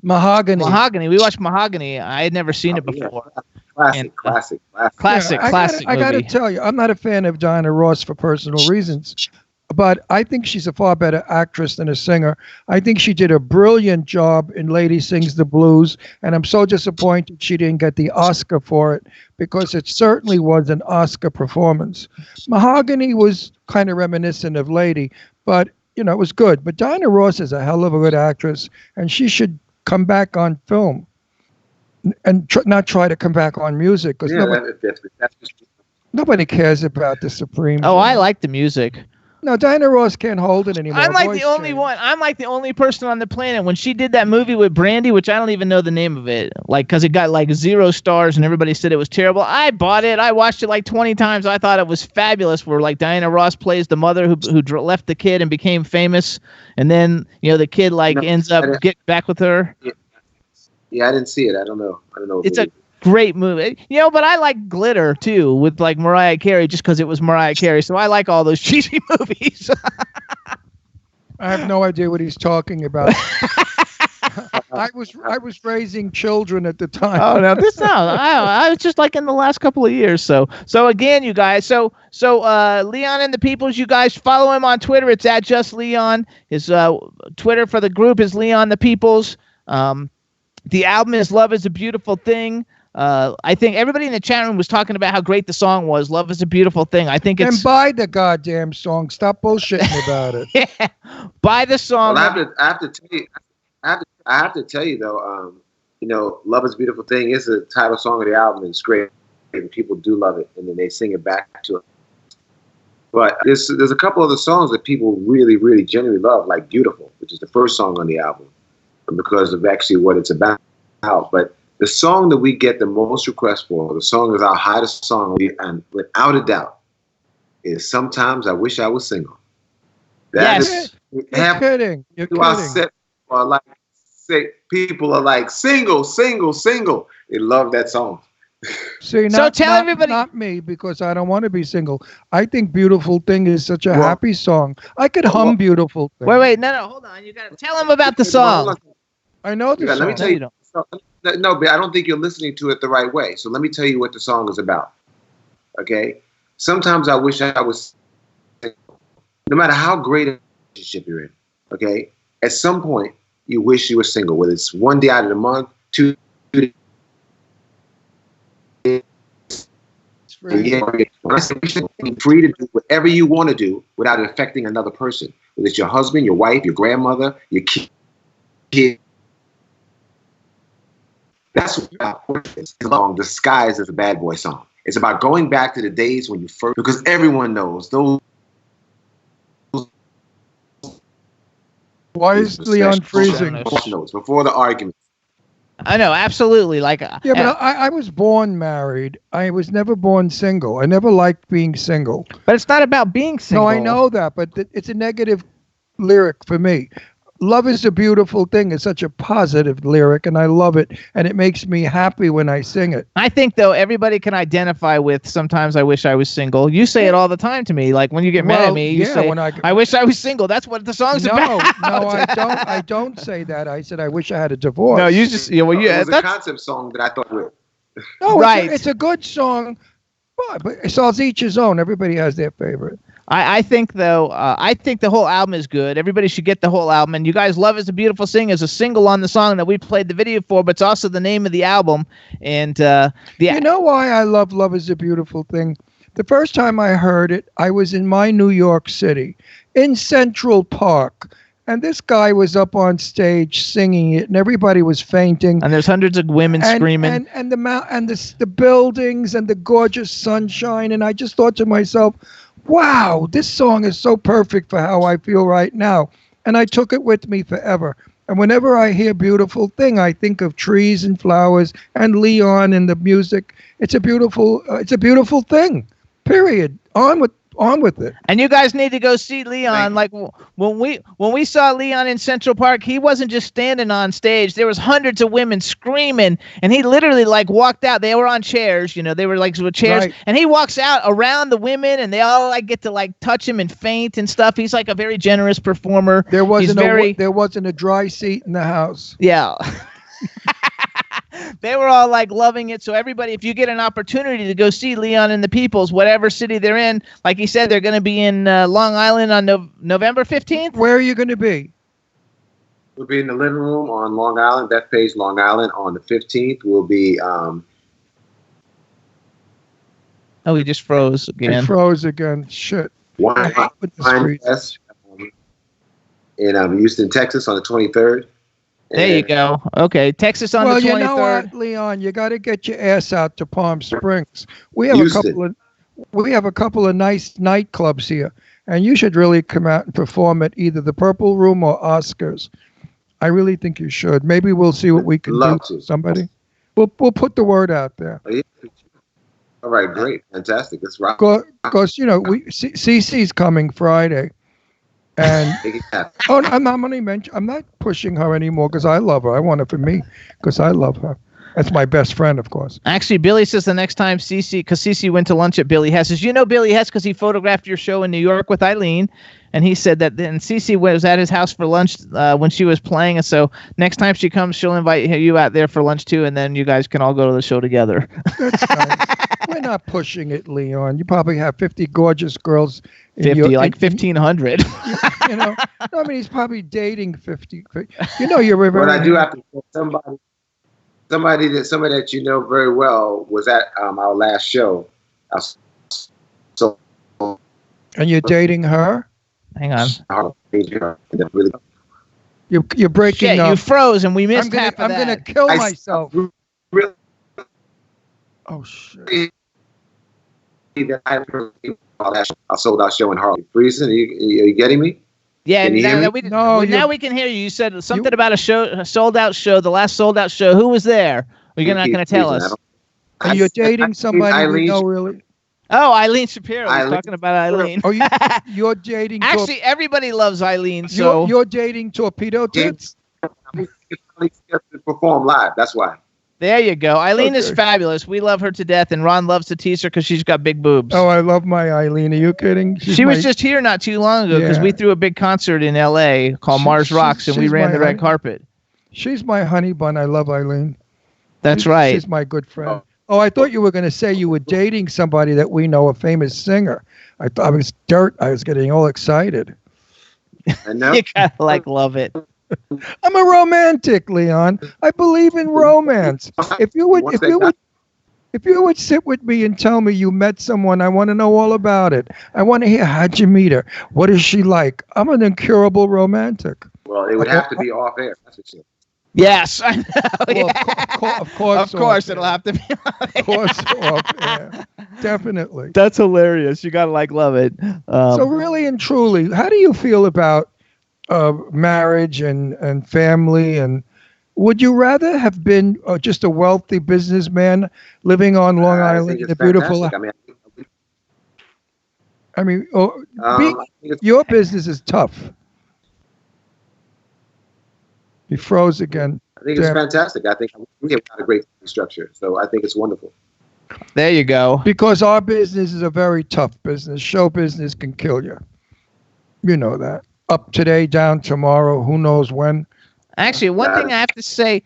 Mahogany. We watched Mahogany. I had never seen it before. Classic. I got to tell you, I'm not a fan of Diana Ross for personal reasons, but I think she's a far better actress than a singer. I think she did a brilliant job in Lady Sings the Blues, and I'm so disappointed she didn't get the Oscar for it, because it certainly was an Oscar performance. Mahogany was kind of reminiscent of Lady, but it was good. But Diana Ross is a hell of a good actress, and she should come back on film and not try to come back on music, because nobody cares about the Supreme. Oh, I like the music. No, Diana Ross can't hold it anymore. I'm like the only person on the planet. When she did that movie with Brandy, which I don't even know the name of it, like, because it got like 0 stars and everybody said it was terrible. I bought it. I watched it like 20 times. I thought it was fabulous. Where like Diana Ross plays the mother who left the kid and became famous, and then the kid ends up getting back with her. Yeah, I didn't see it. I don't know. It's a great movie, but I like Glitter too with like Mariah Carey, just because it was Mariah Carey. So I like all those cheesy movies. I have no idea what he's talking about. I was raising children at the time. Oh no, I was just like in the last couple of years. So again, you guys. So Leon and the Peoples, you guys follow him on Twitter. It's @JustLeon. His Twitter for the group is Leon the Peoples. The album is Love Is a Beautiful Thing. I think everybody in the chat room was talking about how great the song was. Love Is a Beautiful Thing. I think it's... And buy the goddamn song. Stop bullshitting about it. Yeah. Buy the song. Well, I have to tell you though, Love Is a Beautiful Thing is the title song of the album. It's great. And people do love it. And then they sing it back to it. But there's a couple other songs that people really, really genuinely love, like Beautiful, which is the first song on the album, because of actually what it's about. But the song that we get the most requests for, the song that's our hottest song, and without a doubt, is Sometimes I Wish I Was Single. Yes. You're kidding. You're kidding. People are like, single. They love that song. See, tell everybody. Not me, because I don't want to be single. I think Beautiful Thing is such a happy song. I could hum Beautiful Thing. Wait, no, hold on. You got to tell them about the song. I know the song. Let me tell you. No, but I don't think you're listening to it the right way. So let me tell you what the song is about. Okay? Sometimes I wish I was single. No matter how great a relationship you're in, okay? At some point, you wish you were single, whether it's one day out of the month, 2 days. You're free to do whatever you want to do without it affecting another person. Whether it's your husband, your wife, your grandmother, your kid. That's what it's long disguised as a bad boy song. It's about going back to the days when you first, because everyone knows those. Why is Leon freezing? Before the argument. I know, absolutely. Like, yeah, but I was born married. I was never born single. I never liked being single. But it's not about being single. No, I know that, but it's a negative lyric for me. Love Is a Beautiful Thing is such a positive lyric, and I love it, and it makes me happy when I sing it. I think, though, everybody can identify with Sometimes I Wish I Was Single. You say it all the time to me. Like, when you get mad at me, you say, I wish I was single. That's what the song's about. No, I don't say that. I said, I wish I had a divorce. No, you just... Yeah, well, it was a concept song that I thought was... No, right. It's a good song, but it's all each his own. Everybody has their favorite. I think though, I think the whole album is good. Everybody should get the whole album. And you guys, "Love Is a Beautiful Thing" is a single on the song that we played the video for, but it's also the name of the album. And you know why I love "Love Is a Beautiful Thing"? The first time I heard it, I was in my New York City, in Central Park. And this guy was up on stage singing it, and everybody was fainting. And there's hundreds of women screaming. And the buildings and the gorgeous sunshine. And I just thought to myself, wow, this song is so perfect for how I feel right now. And I took it with me forever. And whenever I hear "Beautiful Thing," I think of trees and flowers and Leon and the music. It's a beautiful thing. Period. On with it. And you guys need to go see Leon. Like when we saw Leon in Central Park, he wasn't just standing on stage. There was hundreds of women screaming, and he literally like walked out. They were on chairs, they were like with chairs, Right. and he walks out around the women, and they all like get to like touch him and faint and stuff. He's like a very generous performer. There wasn't a dry seat in the house. Yeah. They were all like loving it. So everybody, if you get an opportunity to go see Leon and the Peoples, whatever city they're in, like he said, they're going to be in Long Island on November 15th. Where are you going to be? We'll be in the living room on Long Island, Bethpage, Long Island on the 15th. We'll be Oh, he just froze again. It froze again. Shit. Wine Fest in Houston, Texas on the 23rd. There you go. Okay, Texas on the 23rd. Well, you know what, Leon, you got to get your ass out to Palm Springs. We have a couple of nice nightclubs here, and you should really come out and perform at either the Purple Room or Oscars. I really think you should. Maybe we'll see what we can do with somebody. We'll put the word out there. All right, great, fantastic. That's right. Because CC's coming Friday. And I'm not pushing her anymore because I love her. I want her for me because I love her. That's my best friend, of course. Actually, Billy says the next time because Cece went to lunch at Billy Hess's. Billy Hess because he photographed your show in New York with Eileen, and he said that then Cece was at his house for lunch when she was playing, and so next time she comes, she'll invite you out there for lunch too, and then you guys can all go to the show together. That's nice. We're not pushing it, Leon. You probably have 50 gorgeous girls. 1,500. He's probably dating 50. You're very. But I do have to say somebody that you know very well was at our last show. And you're dating her? Hang on. You're breaking Shit, up. you froze, and we missed half of that. I'm gonna kill myself. Oh shit. I sold out show in Harlem. Freezing? Are you getting me? Yeah, now we can hear you. You said something about a sold out show, the last sold out show. Who was there? You're not going to tell us. Are you dating somebody we know really? Oh, Eileen Shapiro. We're talking about Eileen. Oh, you're dating. Actually, everybody loves Eileen. So you're dating Torpedo Tits. Perform live. That's why. There you go. Eileen is fabulous. We love her to death, and Ron loves to tease her because she's got big boobs. Oh, I love my Eileen. Are you kidding? She was just here not too long ago because we threw a big concert in L.A. called Mars Rocks, and we ran the red carpet. She's my honey bun. I love Eileen. That's right. She's my good friend. Oh, I thought you were going to say you were dating somebody that we know, a famous singer. I was getting all excited. And now you kind of love it. I'm a romantic, Leon. I believe in romance. If you would sit with me and tell me you met someone, I want to know all about it. I want to hear, how'd you meet her? What is she like? I'm an incurable romantic. Well, it would have to be off air. That's what you. Yes, I know. Well, of course, it'll have to be. Of course, off air. Definitely. That's hilarious. You gotta love it. So really and truly, how do you feel about marriage and family? And would you rather have been just a wealthy businessman living on Long Island in a beautiful? Your business is tough. He froze again. I think it's fantastic. I think we have got a great structure, so I think it's wonderful. There you go. Because our business is a very tough business. Show business can kill you. You know that. Up today, down tomorrow. Who knows when? Actually, one thing I have to say,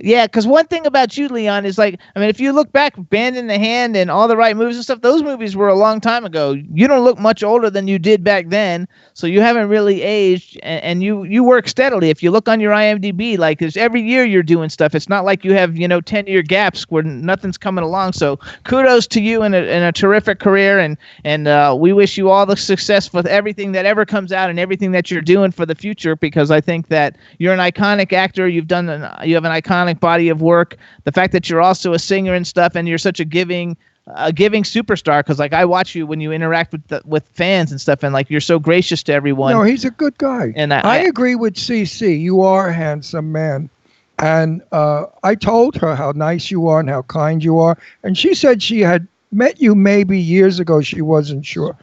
Yeah, because one thing about you, Leon, is like, I mean, if you look back, Band in the Hand and All the Right Moves and stuff, those movies were a long time ago. You don't look much older than you did back then, so you haven't really aged, and you work steadily. If you look on your IMDb, like, there's every year you're doing stuff. It's not like you have, 10-year gaps where nothing's coming along. So kudos to you in a terrific career, and we wish you all the success with everything that ever comes out and everything that you're doing for the future, because I think that you're an iconic actor. You have an iconic body of work. The fact that you're also a singer and stuff, and you're such a giving superstar, because like I watch you when you interact with fans and stuff, and like you're so gracious to everyone. No, he's a good guy. And I agree with CC. You are a handsome man, and I told her how nice you are and how kind you are, and she said she had met you maybe years ago. She wasn't sure,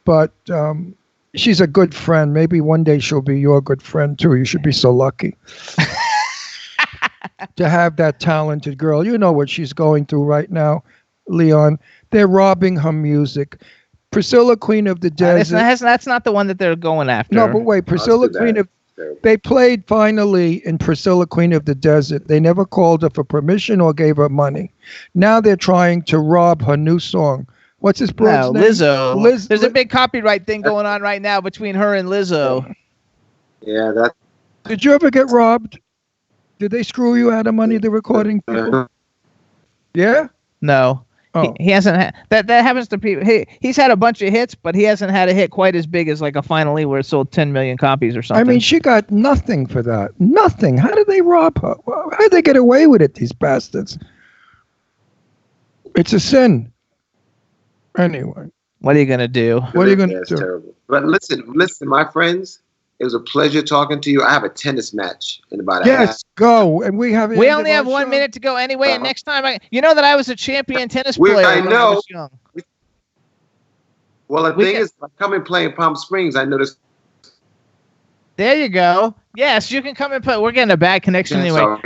but she's a good friend. Maybe one day she'll be your good friend too. You should be so lucky to have that talented girl. You know what she's going through right now, Leon. They're robbing her music. Priscilla, Queen of the Desert. That's not the one that they're going after. No, but wait, Priscilla, Queen of... They played finally in Priscilla, Queen of the Desert. They never called her for permission or gave her money. Now they're trying to rob her new song. What's his broad's name? Lizzo. There's a big copyright thing going on right now between her and Lizzo. Yeah, that... Did you ever get robbed? Did they screw you out of money, the recording people? Yeah? No. Oh. He hasn't had that happens to people. He's had a bunch of hits, but he hasn't had a hit quite as big as like a Finally, where it sold 10 million copies or something. I mean, she got nothing for that. Nothing. How did they rob her? How did they get away with it, these bastards? It's a sin. Anyway. What are you going to do? What are you going to do? Terrible. But listen, my friends. It was a pleasure talking to you. I have a tennis match in about a half. Go. And we only have 1 minute to go anyway. And next time, that I was a champion tennis player I when know. I was young. Well, the thing is, I come and play in Palm Springs. I noticed. There you go. Yes, you can come and play. We're getting a bad connection anyway.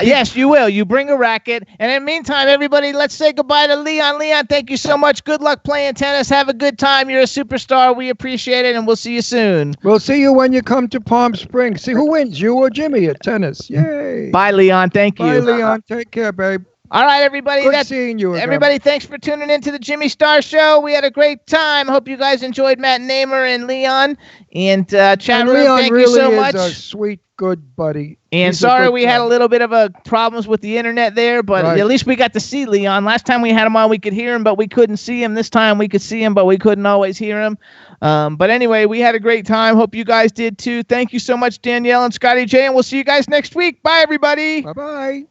Yes, you will. You bring a racket. And in the meantime, everybody, let's say goodbye to Leon. Leon, thank you so much. Good luck playing tennis. Have a good time. You're a superstar. We appreciate it, and we'll see you soon. We'll see you when you come to Palm Springs. See who wins, you or Jimmy at tennis. Yay. Bye, Leon. Thank you. Bye, Leon. Take care, babe. All right, everybody. Good seeing you again. Everybody, thanks for tuning in to the Jimmy Star Show. We had a great time. Hope you guys enjoyed Matt Namer and Leon. And chat room, Leon thank really you so much. Is a sweet, good buddy. And sorry we had a little bit of problems with the internet there, but at least we got to see Leon. Last time we had him on, we could hear him, but we couldn't see him. This time we could see him, but we couldn't always hear him. But anyway, we had a great time. Hope you guys did too. Thank you so much, Danielle and Scotty J, and we'll see you guys next week. Bye, everybody. Bye-bye.